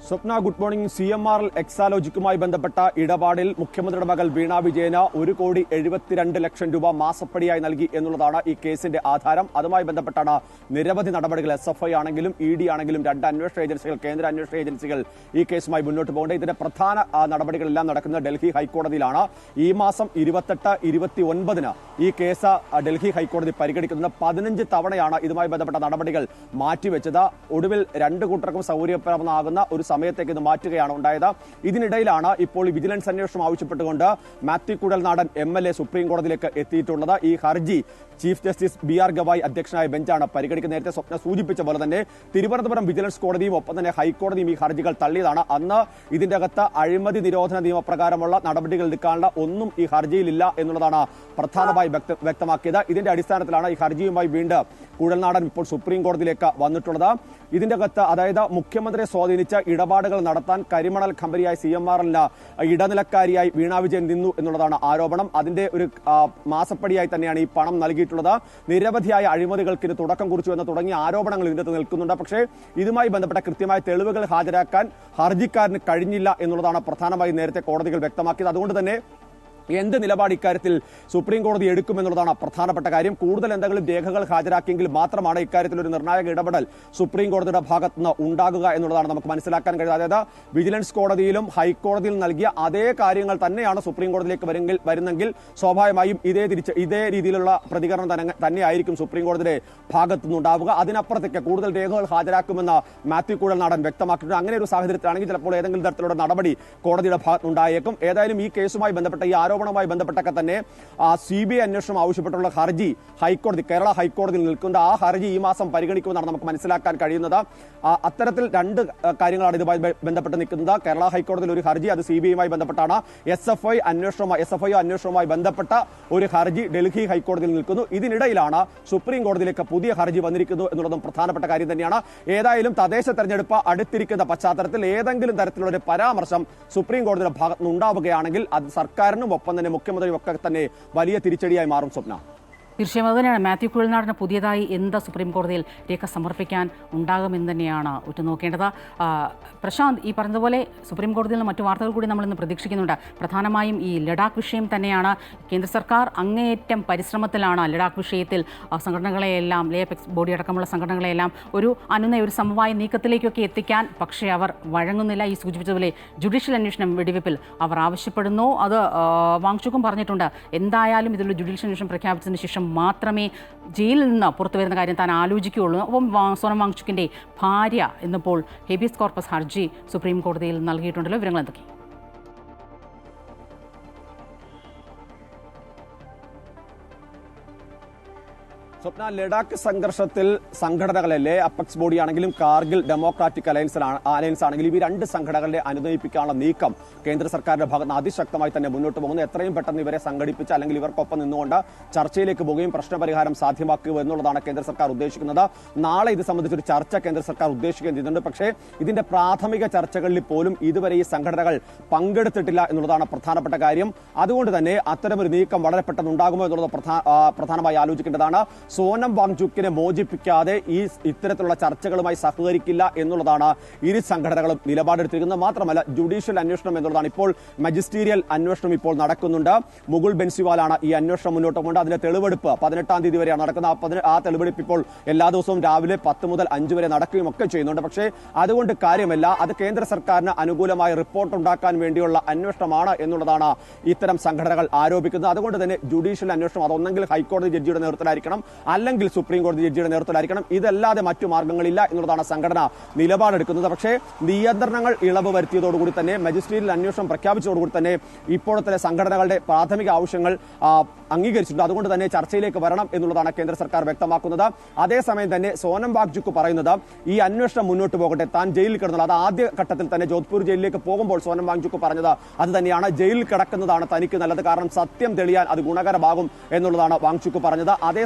Speaker 3: സ്വപ്ന, ഗുഡ് മോർണിംഗ്. CMRL എക്സാലോജിക്കുമായി ബന്ധപ്പെട്ട ഇടപാടിൽ മുഖ്യമന്ത്രിയുടെ മകൾ വീണ വിജയന് 1,72,00,000 രൂപ മാസപ്പടിയായി നൽകി എന്നുള്ളതാണ് ഈ കേസിന്റെ ആധാരം. അതുമായി ബന്ധപ്പെട്ടാണ് നിരവധി നടപടികൾ SFI ആണെങ്കിലും ED ആണെങ്കിലും 2 അന്വേഷണ ഏജൻസികൾ, കേന്ദ്ര അന്വേഷണ ഏജൻസികൾ ഈ കേസുമായി മുന്നോട്ട് പോകേണ്ടത്. ഇതിന്റെ പ്രധാന നടപടികളെല്ലാം നടക്കുന്നത് ഡൽഹി ഹൈക്കോടതിയിലാണ്. ഈ മാസം 28, 29 ഈ കേസ് ഡൽഹി ഹൈക്കോടതി പരിഗണിക്കുന്നത്. 15 തവണയാണ് ഇതുമായി ബന്ധപ്പെട്ട നടപടികൾ മാറ്റിവെച്ചത്. ഒടുവിൽ 2 കൂട്ടർക്കും സൗകര്യപ്രദമാകുന്ന ഒരു സമയത്തേക്ക് ഇത് മാറ്റുകയാണ് ഉണ്ടായത്. ഇതിനിടയിലാണ് ഇപ്പോൾ വിജിലൻസ് അന്വേഷണം ആവശ്യപ്പെട്ടുകൊണ്ട് മാത്യു കുഴൽനാടൻ MLA സുപ്രീം കോടതിയിലേക്ക് എത്തിയിട്ടുള്ളത്. ഈ ഹർജി ചീഫ് ജസ്റ്റിസ് BR ഗവായ് അധ്യക്ഷനായ ബെഞ്ചാണ് പരിഗണിക്കുന്നത്. നേരത്തെ സ്വപ്ന സൂചിപ്പിച്ച പോലെ തന്നെ തിരുവനന്തപുരം വിജിലൻസ് കോടതിയും ഒപ്പം തന്നെ ഹൈക്കോടതിയും ഈ ഹർജികൾ തള്ളിയതാണ്. അന്ന് ഇതിന്റെ അകത്ത് അഴിമതി നിരോധന നിയമപ്രകാരമുള്ള നടപടികൾ എടുക്കാനുള്ള ഒന്നും ഈ ഹർജിയിലില്ല എന്നുള്ളതാണ് പ്രധാനമായി വ്യക്തമാക്കിയത്. ഇതിന്റെ അടിസ്ഥാനത്തിലാണ് ഈ ഹർജിയുമായി വീണ്ടും കുഴൽനാടൻ ഇപ്പോൾ സുപ്രീം കോടതിയിലേക്ക് വന്നിട്ടുള്ളത്. ഇതിന്റെ അകത്ത്, അതായത് മുഖ്യമന്ത്രിയെ സ്വാധീനിച്ച ഇടപാടുകൾ നടത്താൻ കരിമണൽ കമ്പനിയായ CMRL ഇടനിലക്കാരിയായി വീണ വിജയൻ നിന്നു എന്നുള്ളതാണ് ആരോപണം. അതിന്റെ ഒരു മാസപ്പടിയായി തന്നെയാണ് ഈ പണം നൽകിയിട്ടുള്ളത്. നിരവധിയായ അഴിമതികൾക്ക് ഇത് തുടക്കം കുറിച്ചു എന്ന് തുടങ്ങിയ ആരോപണങ്ങൾ ഇതിന്റെ നിൽക്കുന്നുണ്ട്. പക്ഷേ ഇതുമായി ബന്ധപ്പെട്ട കൃത്യമായ തെളിവുകൾ ഹാജരാക്കാൻ ഹർജിക്കാരന് കഴിഞ്ഞില്ല എന്നുള്ളതാണ് പ്രധാനമായി നേരത്തെ കോടതികൾ വ്യക്തമാക്കിയത്. അതുകൊണ്ട് തന്നെ എന്ത് നിലപാട് ഇക്കാര്യത്തിൽ സുപ്രീം കോടതി എടുക്കുമെന്നുള്ളതാണ് പ്രധാനപ്പെട്ട കാര്യം. കൂടുതൽ എന്തെങ്കിലും രേഖകൾ ഹാജരാക്കിയെങ്കിൽ മാത്രമാണ് ഇക്കാര്യത്തിൽ ഒരു നിർണായക ഇടപെടൽ സുപ്രീം കോടതിയുടെ ഭാഗത്ത് നിന്ന് ഉണ്ടാകുക എന്നുള്ളതാണ് നമുക്ക് മനസ്സിലാക്കാൻ കഴിയുന്നത്. അതായത് വിജിലൻസ് കോടതിയിലും ഹൈക്കോടതിയിലും നൽകിയ അതേ കാര്യങ്ങൾ തന്നെയാണ് സുപ്രീം കോടതിയിലേക്ക് വരുന്നെങ്കിൽ സ്വാഭാവികമായും ഇതേ രീതിയിലുള്ള പ്രതികരണം തന്നെയായിരിക്കും സുപ്രീം കോടതിയുടെ ഭാഗത്തു നിന്നുണ്ടാവുക. അതിനപ്പുറത്തേക്ക് കൂടുതൽ രേഖകൾ ഹാജരാക്കുമെന്ന് മാത്യു കുഴൽനാടൻ വ്യക്തമാക്കിയിട്ടുണ്ട്. അങ്ങനെ ഒരു സാഹചര്യത്തിലാണെങ്കിൽ ചിലപ്പോൾ ഏതെങ്കിലും തരത്തിലുള്ള നടപടി കോടതിയുടെ ഭാഗത്തുനിന്നുണ്ടായേക്കും. ഏതായാലും ഈ കേസുമായി ബന്ധപ്പെട്ട ഈ ആരോപണവുമായി ബന്ധപ്പെട്ടൊക്കെ തന്നെ CBI അന്വേഷണം ആവശ്യപ്പെട്ടുള്ള ഹർജി കേരള ഹൈക്കോടതിയിൽ നിൽക്കുന്ന ആ ഹർജി ഈ മാസം പരിഗണിക്കുമെന്നാണ് നമുക്ക് മനസ്സിലാക്കാൻ കഴിയുന്നത്. അത്തരത്തിൽ രണ്ട് കാര്യങ്ങളാണ് ഇതുമായി ബന്ധപ്പെട്ട് നിൽക്കുന്നത്. കേരള ഹൈക്കോടതിയിൽ ഒരു ഹർജി, അത് CBIയുമായി ബന്ധപ്പെട്ടാണ്. SFI അന്വേഷണവുമായി ബന്ധപ്പെട്ട ഒരു ഹർജി ഡൽഹി ഹൈക്കോടതിയിൽ നിൽക്കുന്നു. ഇതിനിടയിലാണ് സുപ്രീം കോടതിയിലേക്ക് പുതിയ ഹർജി വന്നിരിക്കുന്നു എന്നുള്ളതും പ്രധാനപ്പെട്ട കാര്യം തന്നെയാണ്. ഏതായാലും തദ്ദേശ തെരഞ്ഞെടുപ്പ് അടുത്തിരിക്കുന്ന പശ്ചാത്തലത്തിൽ ഏതെങ്കിലും തരത്തിലുള്ള ഒരു പരാമർശം സുപ്രീം കോടതിയുടെ ഭാഗത്ത് നിന്ന് ഉണ്ടാവുകയാണെങ്കിൽ അത് സർക്കാരിനും ഒപ്പം തന്നെ മുഖ്യമന്ത്രിയും ഒക്കെ തന്നെ വലിയ തിരിച്ചടിയായി മാറും. സ്വപ്ന,
Speaker 1: തീർച്ചയായും അതുതന്നെയാണ്. മാത്യു കുഴൽനാടിന് പുതിയതായി എന്ത് സുപ്രീം കോടതിയിൽ രേഖ സമർപ്പിക്കാൻ ഉണ്ടാകുമെന്ന് തന്നെയാണ് ഉറ്റുനോക്കേണ്ടത്. പ്രശാന്ത്, ഈ പറഞ്ഞതുപോലെ സുപ്രീം കോടതിയിൽ നിന്ന് മറ്റു വാർത്തകൾ കൂടി നമ്മളിന്ന് പ്രതീക്ഷിക്കുന്നുണ്ട്. പ്രധാനമായും ഈ ലഡാക്ക് വിഷയം തന്നെയാണ്. കേന്ദ്ര സർക്കാർ അങ്ങേയറ്റം പരിശ്രമത്തിലാണ് ലഡാക്ക് വിഷയത്തിൽ സംഘടനകളെയെല്ലാം, ലേപെക്സ് ബോഡി അടക്കമുള്ള സംഘടനകളെയെല്ലാം ഒരു സമവായ നീക്കത്തിലേക്കൊക്കെ എത്തിക്കാൻ. പക്ഷേ അവർ വഴങ്ങുന്നില്ല. ഈ സൂചിപ്പിച്ചതുപോലെ ജുഡീഷ്യൽ അന്വേഷണം വെടിവെപ്പിൽ അവർ ആവശ്യപ്പെടുന്നു. അത് വാങ്ചുക്കും പറഞ്ഞിട്ടുണ്ട്. എന്തായാലും ഇതിലൊരു ജുഡീഷ്യൽ അന്വേഷണം പ്രഖ്യാപിച്ചതിന് ശേഷം മാത്രമേ ജയിലിൽ നിന്ന് പുറത്തു വരുന്ന കാര്യം താൻ ആലോചിക്കുകയുള്ളൂ. അപ്പം സോനം വാങ്ചുക്കിൻ്റെ ഭാര്യ ഇന്നിപ്പോൾ ഹേബിയസ് കോർപ്പസ് ഹർജി സുപ്രീം കോടതിയിൽ നൽകിയിട്ടുണ്ടല്ലോ. വിവരങ്ങൾ എന്തൊക്കെ?
Speaker 3: സ്വപ്ന, ലഡാക്ക് സംഘർഷത്തിൽ സംഘടനകളല്ലേ, അപ്പെക്സ് ബോഡി ആണെങ്കിലും കാർഗിൽ ഡെമോക്രാറ്റിക് അലയൻസ് ആണെങ്കിലും ഈ രണ്ട് സംഘടനകളെ അനുനയിപ്പിക്കാനുള്ള നീക്കം കേന്ദ്ര സർക്കാരിന്റെ ഭാഗത്ത് നിന്ന് അതിശക്തമായി തന്നെ മുന്നോട്ട് പോകുന്നു. എത്രയും പെട്ടെന്ന് ഇവരെ സംഘടിപ്പിച്ച് അല്ലെങ്കിൽ ഇവർക്കൊപ്പം നിന്നുകൊണ്ട് ചർച്ചയിലേക്ക് പോവുകയും പ്രശ്നപരിഹാരം സാധ്യമാക്കുക എന്നുള്ളതാണ് കേന്ദ്ര സർക്കാർ ഉദ്ദേശിക്കുന്നത്. നാളെ ഇത് സംബന്ധിച്ചൊരു ചർച്ച കേന്ദ്ര സർക്കാർ ഉദ്ദേശിക്കുകയും ചെയ്യുന്നുണ്ട്. പക്ഷേ ഇതിന്റെ പ്രാഥമിക ചർച്ചകളിൽ പോലും ഇതുവരെ ഈ സംഘടനകൾ പങ്കെടുത്തിട്ടില്ല എന്നുള്ളതാണ് പ്രധാനപ്പെട്ട കാര്യം. അതുകൊണ്ട് തന്നെ അത്തരമൊരു നീക്കം വളരെ പെട്ടെന്ന് ഉണ്ടാകുമോ എന്നുള്ളത് പ്രധാനമായി ആലോചിക്കേണ്ടതാണ്. സോനം വാങ്ചുക്കിനെ മോചിപ്പിക്കാതെ ഇത്തരത്തിലുള്ള ചർച്ചകളുമായി സഹകരിക്കില്ല എന്നുള്ളതാണ് ഇരു സംഘടനകളും നിലപാടെടുത്തിരിക്കുന്നത്. മാത്രമല്ല ജുഡീഷ്യൽ അന്വേഷണം എന്നുള്ളതാണ്. ഇപ്പോൾ മജിസ്റ്റീരിയൽ അന്വേഷണം ഇപ്പോൾ നടക്കുന്നുണ്ട്. മുകുൾ ബെൻസിവാലാണ് ഈ അന്വേഷണം മുന്നോട്ട് പോകുന്നത്. അതിന്റെ തെളിവെടുപ്പ് 18-ാം തീയതി വരെയാണ് നടക്കുന്നത്. ആ തെളിവെടുപ്പ് ഇപ്പോൾ എല്ലാ ദിവസവും രാവിലെ 10 മുതൽ 5 വരെ നടക്കുകയും ഒക്കെ ചെയ്യുന്നുണ്ട്. പക്ഷേ അതുകൊണ്ട് കാര്യമല്ല. അത് കേന്ദ്ര സർക്കാരിന് അനുകൂലമായ റിപ്പോർട്ട് ഉണ്ടാക്കാൻ വേണ്ടിയുള്ള അന്വേഷണമാണ് എന്നുള്ളതാണ് ഇത്തരം സംഘടനകൾ ആരോപിക്കുന്നത്. അതുകൊണ്ട് തന്നെ ജുഡീഷ്യൽ അന്വേഷണം അതൊന്നെങ്കിൽ ഹൈക്കോടതി ജഡ്ജിയുടെ നേതൃത്വത്തിലായിരിക്കണം, അല്ലെങ്കിൽ സുപ്രീം കോടതി ജഡ്ജിയുടെ നേതൃത്വത്തിലായിരിക്കണം. ഇതല്ലാതെ മറ്റു മാർഗ്ഗങ്ങളില്ല എന്നുള്ളതാണ് സംഘടന നിലപാടെടുക്കുന്നത്. പക്ഷേ നിയന്ത്രണങ്ങൾ ഇളവ് വരുത്തിയതോടുകൂടി തന്നെ, മജിസ്ട്രേറ്റിൽ അന്വേഷണം പ്രഖ്യാപിച്ചതോടുകൂടി തന്നെ ഇപ്പോഴത്തെ സംഘടനകളുടെ പ്രാഥമിക ആവശ്യങ്ങൾ അംഗീകരിച്ചിട്ടുണ്ട്. അതുകൊണ്ട് തന്നെ ചർച്ചയിലേക്ക് വരണം എന്നുള്ളതാണ് കേന്ദ്ര സർക്കാർ വ്യക്തമാക്കുന്നത്. അതേസമയം തന്നെ സോനം വാങ്ചുക്ക് പറയുന്നത് ഈ അന്വേഷണം മുന്നോട്ട് പോകട്ടെ, താൻ ജയിലിൽ കിടന്നത് അത് ആദ്യ ഘട്ടത്തിൽ തന്നെ ജോധ്പൂർ ജയിലിലേക്ക് പോകുമ്പോൾ സോനം വാങ്ചുക്ക് പറഞ്ഞത് അത് തന്നെയാണ്. ജയിലിൽ കിടക്കുന്നതാണ് തനിക്ക് നല്ലത്, കാരണം സത്യം തെളിയാൻ അത് ഗുണകരമാകും എന്നുള്ളതാണ് വാങ്ചുക്ക് പറഞ്ഞത്.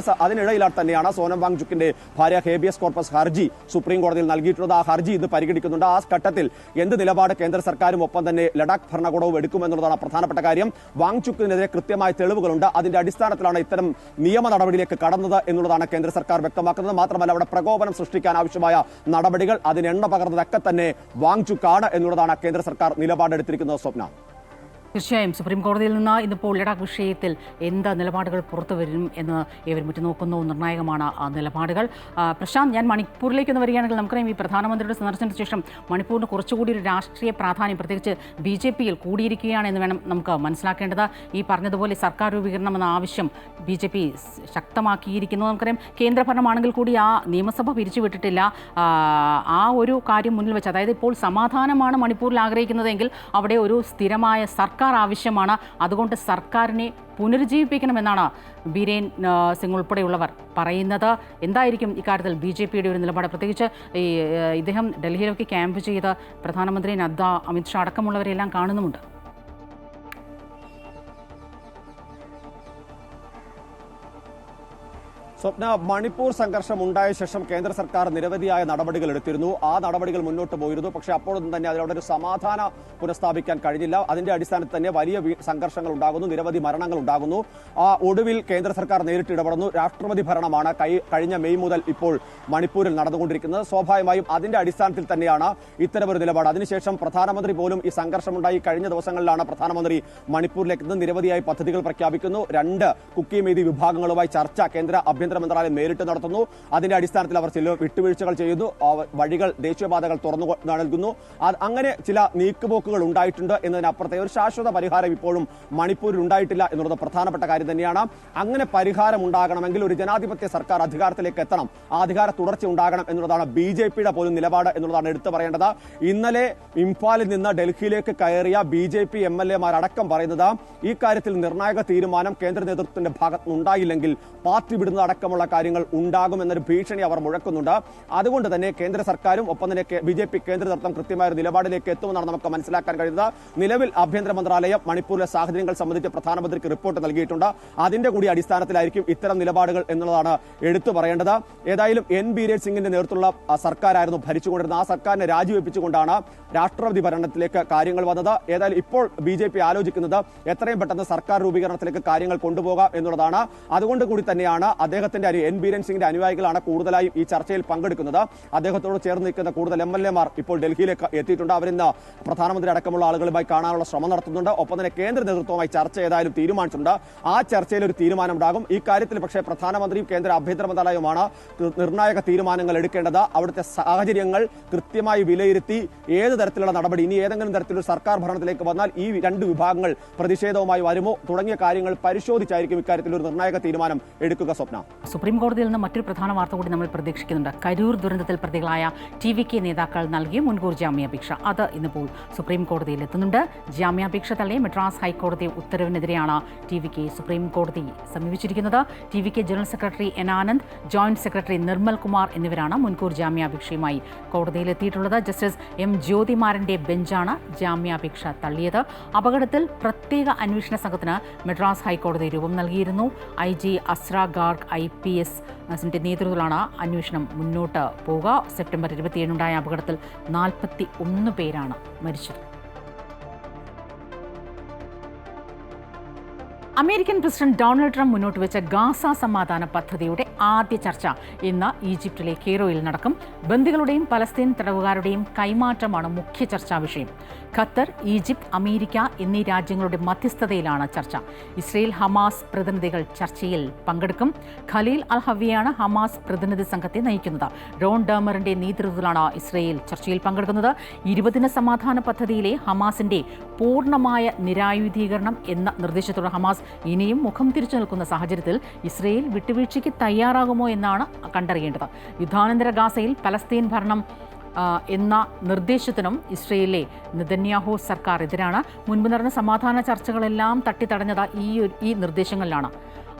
Speaker 3: അതിനിടയിലാണ് തന്നെയാണ് സോനം വാങ്ചുക്കിന്റെ ഭാര്യ ഹേബിയസ് കോർപ്പസ് ഹർജി സുപ്രീം കോടതിയിൽ നൽകിയിട്ടുള്ളത്. ആ ഹർജി ഇത് പരിഗണിക്കുന്നുണ്ട്. ആ ഘട്ടത്തിൽ എന്ത് നിലപാട് കേന്ദ്ര സർക്കാരും ഒപ്പം തന്നെ ലഡാക്ക് ഭരണകൂടവും എടുക്കുമെന്നുള്ളതാണ് പ്രധാനപ്പെട്ട കാര്യം. വാങ്ചുക്കിനെതിരെ കൃത്യമായ തെളിവുകളുണ്ട്. അതിന്റെ അടിസ്ഥാനത്തിലാണ് ഇത്തരം നിയമ നടപടിയിലേക്ക് കടന്നത് എന്നുള്ളതാണ് കേന്ദ്ര സർക്കാർ വ്യക്തമാക്കുന്നത്. മാത്രമല്ല അവിടെ പ്രകോപനം സൃഷ്ടിക്കാൻ ആവശ്യമായ നടപടികൾ, അതിന് എണ്ണ പകർന്നതൊക്കെ തന്നെ വാങ്ചുക്കാണ് എന്നുള്ളതാണ് കേന്ദ്ര സർക്കാർ നിലപാടെടുത്തിരിക്കുന്നത്. സ്വപ്ന,
Speaker 1: തീർച്ചയായും സുപ്രീം കോടതിയിൽ നിന്ന് ഇന്നിപ്പോൾ ലഡാക്ക് വിഷയത്തിൽ എന്ത് നിലപാടുകൾ പുറത്തു വരും എന്ന് ഇവർ ഉറ്റുനോക്കുന്നു. നിർണായകമാണ് ആ നിലപാടുകൾ. പ്രശാന്ത്, ഞാൻ മണിപ്പൂരിലേക്കൊന്ന് വരികയാണെങ്കിൽ നമുക്കറിയാം ഈ പ്രധാനമന്ത്രിയുടെ സന്ദർശനത്തിന് ശേഷം മണിപ്പൂരിന് കുറച്ചുകൂടി ഒരു രാഷ്ട്രീയ പ്രാധാന്യം പ്രത്യേകിച്ച് BJPയിൽ കൂടിയിരിക്കുകയാണ് എന്ന് വേണം നമുക്ക് മനസ്സിലാക്കേണ്ടത്. ഈ പറഞ്ഞതുപോലെ സർക്കാർ രൂപീകരണം എന്ന ആവശ്യം BJP ശക്തമാക്കിയിരിക്കുന്നു. നമുക്കറിയാം കേന്ദ്രഭരണമാണെങ്കിൽ കൂടി ആ നിയമസഭ പിരിച്ചുവിട്ടിട്ടില്ല. ആ ഒരു കാര്യം മുന്നിൽ വെച്ച്, അതായത് ഇപ്പോൾ സമാധാനമാണ് മണിപ്പൂരിൽ ആഗ്രഹിക്കുന്നതെങ്കിൽ അവിടെ ഒരു സ്ഥിരമായ സർക്കാർ ആവശ്യമാണ്. അതുകൊണ്ട് സർക്കാരിനെ പുനരുജ്ജീവിപ്പിക്കണമെന്നാണ് ബീരേൻ സിംഗ് ഉൾപ്പെടെയുള്ളവർ പറയുന്നത്. എന്തായിരിക്കും ഇക്കാര്യത്തിൽ BJPയുടെ ഒരു നിലപാട്? പ്രത്യേകിച്ച് ഇദ്ദേഹം ഡൽഹിയിലൊക്കെ ക്യാമ്പ് ചെയ്ത് പ്രധാനമന്ത്രി നദ്ദ, അമിത്ഷാ അടക്കമുള്ളവരെല്ലാം കാണുന്നുമുണ്ട്.
Speaker 3: സ്വപ്ന, മണിപ്പൂർ സംഘർഷം ഉണ്ടായ ശേഷം കേന്ദ്ര സർക്കാർ നിരവധിയായ നടപടികൾ എടുത്തിരുന്നു. ആ നടപടികൾ മുന്നോട്ട് പോയിരുന്നു. പക്ഷേ അപ്പോഴൊന്നും തന്നെ അതിലവിടെ ഒരു സമാധാനം പുനഃസ്ഥാപിക്കാൻ കഴിഞ്ഞില്ല. അതിന്റെ അടിസ്ഥാനത്തിൽ തന്നെ വലിയ സംഘർഷങ്ങൾ ഉണ്ടാകുന്നു, നിരവധി മരണങ്ങൾ ഉണ്ടാകുന്നു. ഒടുവിൽ കേന്ദ്ര സർക്കാർ നേരിട്ട് ഇടപെടുന്നു. രാഷ്ട്രപതി ഭരണമാണ് കഴിഞ്ഞ മെയ് മുതൽ ഇപ്പോൾ മണിപ്പൂരിൽ നടന്നുകൊണ്ടിരിക്കുന്നത്. സ്വാഭാവികമായും അതിന്റെ അടിസ്ഥാനത്തിൽ തന്നെയാണ് ഇത്തരമൊരു നിലപാട്. അതിനുശേഷം പ്രധാനമന്ത്രി പോലും ഈ സംഘർഷമുണ്ടായി കഴിഞ്ഞ ദിവസങ്ങളിലാണ് പ്രധാനമന്ത്രി മണിപ്പൂരിലേക്ക് എത്തുന്നത്. നിരവധിയായ പദ്ധതികൾ പ്രഖ്യാപിക്കുന്നു. 2 കുക്കി മേധി വിഭാഗങ്ങളുമായി ചർച്ച കേന്ദ്ര ആഭ്യന്തര മന്ത്രാലയം നേരിട്ട് നടത്തുന്നു. അതിന്റെ അടിസ്ഥാനത്തിൽ അവർ ചില വിട്ടുവീഴ്ചകൾ ചെയ്യുന്നു. വഴികൾ, ദേശീയപാതകൾ തുറന്നു നൽകുന്നു. അങ്ങനെ ചില നീക്കുപോക്കുകൾ ഉണ്ടായിട്ടുണ്ട് എന്നതിനപ്പുറത്തെ ഒരു ശാശ്വത പരിഹാരം ഇപ്പോഴും മണിപ്പൂരിൽ ഉണ്ടായിട്ടില്ല എന്നുള്ളത് പ്രധാനപ്പെട്ട കാര്യം തന്നെയാണ്. അങ്ങനെ പരിഹാരം ഉണ്ടാകണമെങ്കിൽ ഒരു ജനാധിപത്യ സർക്കാർ അധികാരത്തിലേക്ക് എത്തണം, ആ അധികാര തുടർച്ച ഉണ്ടാകണം എന്നുള്ളതാണ് BJPയുടെ പോലും നിലപാട് എന്നുള്ളതാണ് എടുത്തു പറയേണ്ടത്. ഇന്നലെ ഇംഫാലിൽ നിന്ന് ഡൽഹിയിലേക്ക് കയറിയ BJP MLA-മാരടക്കം പറയുന്നത് ഈ കാര്യത്തിൽ നിർണായക തീരുമാനം കേന്ദ്ര നേതൃത്വത്തിന്റെ ഭാഗത്തുനിന്നുണ്ടായില്ലെങ്കിൽ പാർട്ടി വിടുന്നത് അടക്കമുള്ള കാര്യങ്ങൾ ഉണ്ടാകുമെന്നൊരു ഭീഷണി അവർ മുഴക്കുന്നുണ്ട്. അതുകൊണ്ട് തന്നെ കേന്ദ്ര സർക്കാരും ഒപ്പം തന്നെ BJP കേന്ദ്ര നേതൃത്വം കൃത്യമായ ഒരു നിലപാടിലേക്ക് എത്തുമെന്നാണ് നമുക്ക് മനസ്സിലാക്കാൻ കഴിയുന്നത്. നിലവിൽ ആഭ്യന്തര മന്ത്രാലയം മണിപ്പൂരിലെ സാഹചര്യങ്ങൾ സംബന്ധിച്ച് പ്രധാനമന്ത്രിക്ക് റിപ്പോർട്ട് നൽകിയിട്ടുണ്ട്. അതിന്റെ കൂടി അടിസ്ഥാനത്തിലായിരിക്കും ഇത്തരം നിലപാടുകൾ എന്നുള്ളതാണ് എടുത്തു പറയേണ്ടത്. ഏതായാലും N. ബീരേൻ സിംഗിന്റെ നേതൃത്വമുള്ള സർക്കാരായിരുന്നു ഭരിച്ചുകൊണ്ടിരുന്നത്. ആ സർക്കാരിനെ രാജിവെപ്പിച്ചുകൊണ്ടാണ് രാഷ്ട്രപതി ഭരണത്തിലേക്ക് കാര്യങ്ങൾ വന്നത്. ഏതായാലും ഇപ്പോൾ BJP ആലോചിക്കുന്നത് എത്രയും പെട്ടെന്ന് സർക്കാർ രൂപീകരണത്തിലേക്ക് കാര്യങ്ങൾ കൊണ്ടുപോകാം എന്നുള്ളതാണ്. അതുകൊണ്ട് കൂടി തന്നെയാണ് അദ്ദേഹത്തിന്റെ N. ബീരൻ സിംഗിന്റെ അനുയായികളാണ് കൂടുതലായും ഈ ചർച്ചയിൽ പങ്കെടുക്കുന്നത്. അദ്ദേഹത്തോട് ചേർന്ന് നിൽക്കുന്ന കൂടുതൽ MLA-മാർ ഇപ്പോൾ ഡൽഹിയിലേക്ക് എത്തിയിട്ടുണ്ട്. അവരിന്ന് പ്രധാനമന്ത്രി അടക്കമുള്ള ആളുകളുമായി കാണാനുള്ള ശ്രമം നടത്തുന്നുണ്ട്. ഒപ്പം തന്നെ കേന്ദ്ര നേതൃത്വവുമായി ചർച്ച ഏതായാലും തീരുമാനിച്ചിട്ടുണ്ട്. ആ ചർച്ചയിൽ ഒരു തീരുമാനം ഉണ്ടാകും. ഈ കാര്യത്തിൽ പക്ഷേ പ്രധാനമന്ത്രിയും കേന്ദ്ര ആഭ്യന്തര മന്ത്രാലയവുമാണ് നിർണായക തീരുമാനങ്ങൾ എടുക്കേണ്ടത്. അവിടുത്തെ സാഹചര്യങ്ങൾ കൃത്യമായി വിലയിരുത്തി ഏത് തരത്തിലുള്ള നടപടി, ഇനി ഏതെങ്കിലും തരത്തിലൊരു സർക്കാർ ഭരണത്തിലേക്ക് വന്നാൽ ഈ 2 വിഭാഗങ്ങൾ പ്രതിഷേധവുമായി വരുമോ തുടങ്ങിയ കാര്യങ്ങൾ പരിശോധിച്ചായിരിക്കും ഇക്കാര്യത്തിൽ ഒരു നിർണായക തീരുമാനം എടുക്കുക. സ്വപ്ന,
Speaker 1: സുപ്രീം കോടതിയിൽ നിന്ന് മറ്റൊരു പ്രധാന വാർത്ത കൂടി നമ്മൾ പ്രതീക്ഷിക്കുന്നുണ്ട്. കരൂർ ദുരന്തത്തിൽ പ്രതികളായ TVK നേതാക്കൾ നൽകിയ മുൻകൂർ ജാമ്യാപേക്ഷ അത് ഇന്നിപ്പോൾ സുപ്രീം കോടതിയിൽ എത്തുന്നുണ്ട്. ജാമ്യാപേക്ഷ തള്ളിയ മദ്രാസ് ഹൈക്കോടതി ഉത്തരവിനെതിരെയാണ് TVK സുപ്രീം കോടതി സമീപിച്ചിരിക്കുന്നത്. TVK general secretary N. Anand, joint secretary Nirmal Kumar എന്നിവരാണ് മുൻകൂർ ജാമ്യാപേക്ഷയുമായി കോടതിയിലെത്തിയിട്ടുള്ളത്. Justice M. ജ്യോതിമാരന്റെ ബെഞ്ചാണ് ജാമ്യാപേക്ഷ തള്ളിയത്. അപകടത്തിൽ പ്രത്യേക അന്വേഷണ സംഘത്തിന് മദ്രാസ് ഹൈക്കോടതി രൂപം നൽകിയിരുന്നു. IG അസ്ര ഗാർഗ് IPS നേതൃത്വത്തിലാണ് അന്വേഷണം മുന്നോട്ട് പോവുക. സെപ്റ്റംബർ 27 അപകടത്തിൽ 41 പേരാണ് മരിച്ചത്. അമേരിക്കൻ പ്രസിഡന്റ് ഡൊണാൾഡ് ട്രംപ് മുന്നോട്ട് വെച്ച ഗാസ സമാധാന പദ്ധതിയുടെ ആദ്യ ചർച്ച ഇന്ന് ഈജിപ്തിലെ കെയ്റോയിൽ നടക്കും. ബന്ദികളുടെയും പലസ്തീൻ തടവുകാരുടെയും കൈമാറ്റമാണ് മുഖ്യ ചർച്ചാ വിഷയം. ഖത്തർ, ഈജിപ്ത്, അമേരിക്ക എന്നീ രാജ്യങ്ങളുടെ മധ്യസ്ഥതയിലാണ് ചർച്ച. ഇസ്രയേൽ ഹമാസ് പ്രതിനിധികൾ ചർച്ചയിൽ പങ്കെടുക്കും. ഖലീൽ അൽ ഹവിയാണ് ഹമാസ് പ്രതിനിധി സംഘത്തെ നയിക്കുന്നത്. റോൺ ഡേമറിന്റെ നേതൃത്വത്തിലാണ് ഇസ്രയേൽ ചർച്ചയിൽ പങ്കെടുക്കുന്നത്. 20 സമാധാന പദ്ധതിയിലെ ഹമാസിന്റെ പൂർണ്ണമായ നിരായുധീകരണം എന്ന നിർദ്ദേശത്തോടെ ഹമാസ് ഇനിയും മുഖം തിരിച്ചു നിൽക്കുന്ന സാഹചര്യത്തിൽ ഇസ്രയേൽ വിട്ടുവീഴ്ചയ്ക്ക് തയ്യാറാകുമോ എന്നാണ് കണ്ടറിയേണ്ടത്. യുദ്ധാനന്തര ഗാസയിൽ പലസ്തീൻ ഭരണം എന്ന നിർദ്ദേശത്തിനും ഇസ്രയേലിലെ നെതന്യാഹു സർക്കാർ എതിരാണ്. മുൻപ് നടന്ന സമാധാന ചർച്ചകളെല്ലാം തട്ടിത്തടഞ്ഞത് ഈ നിർദ്ദേശങ്ങളിലാണ്.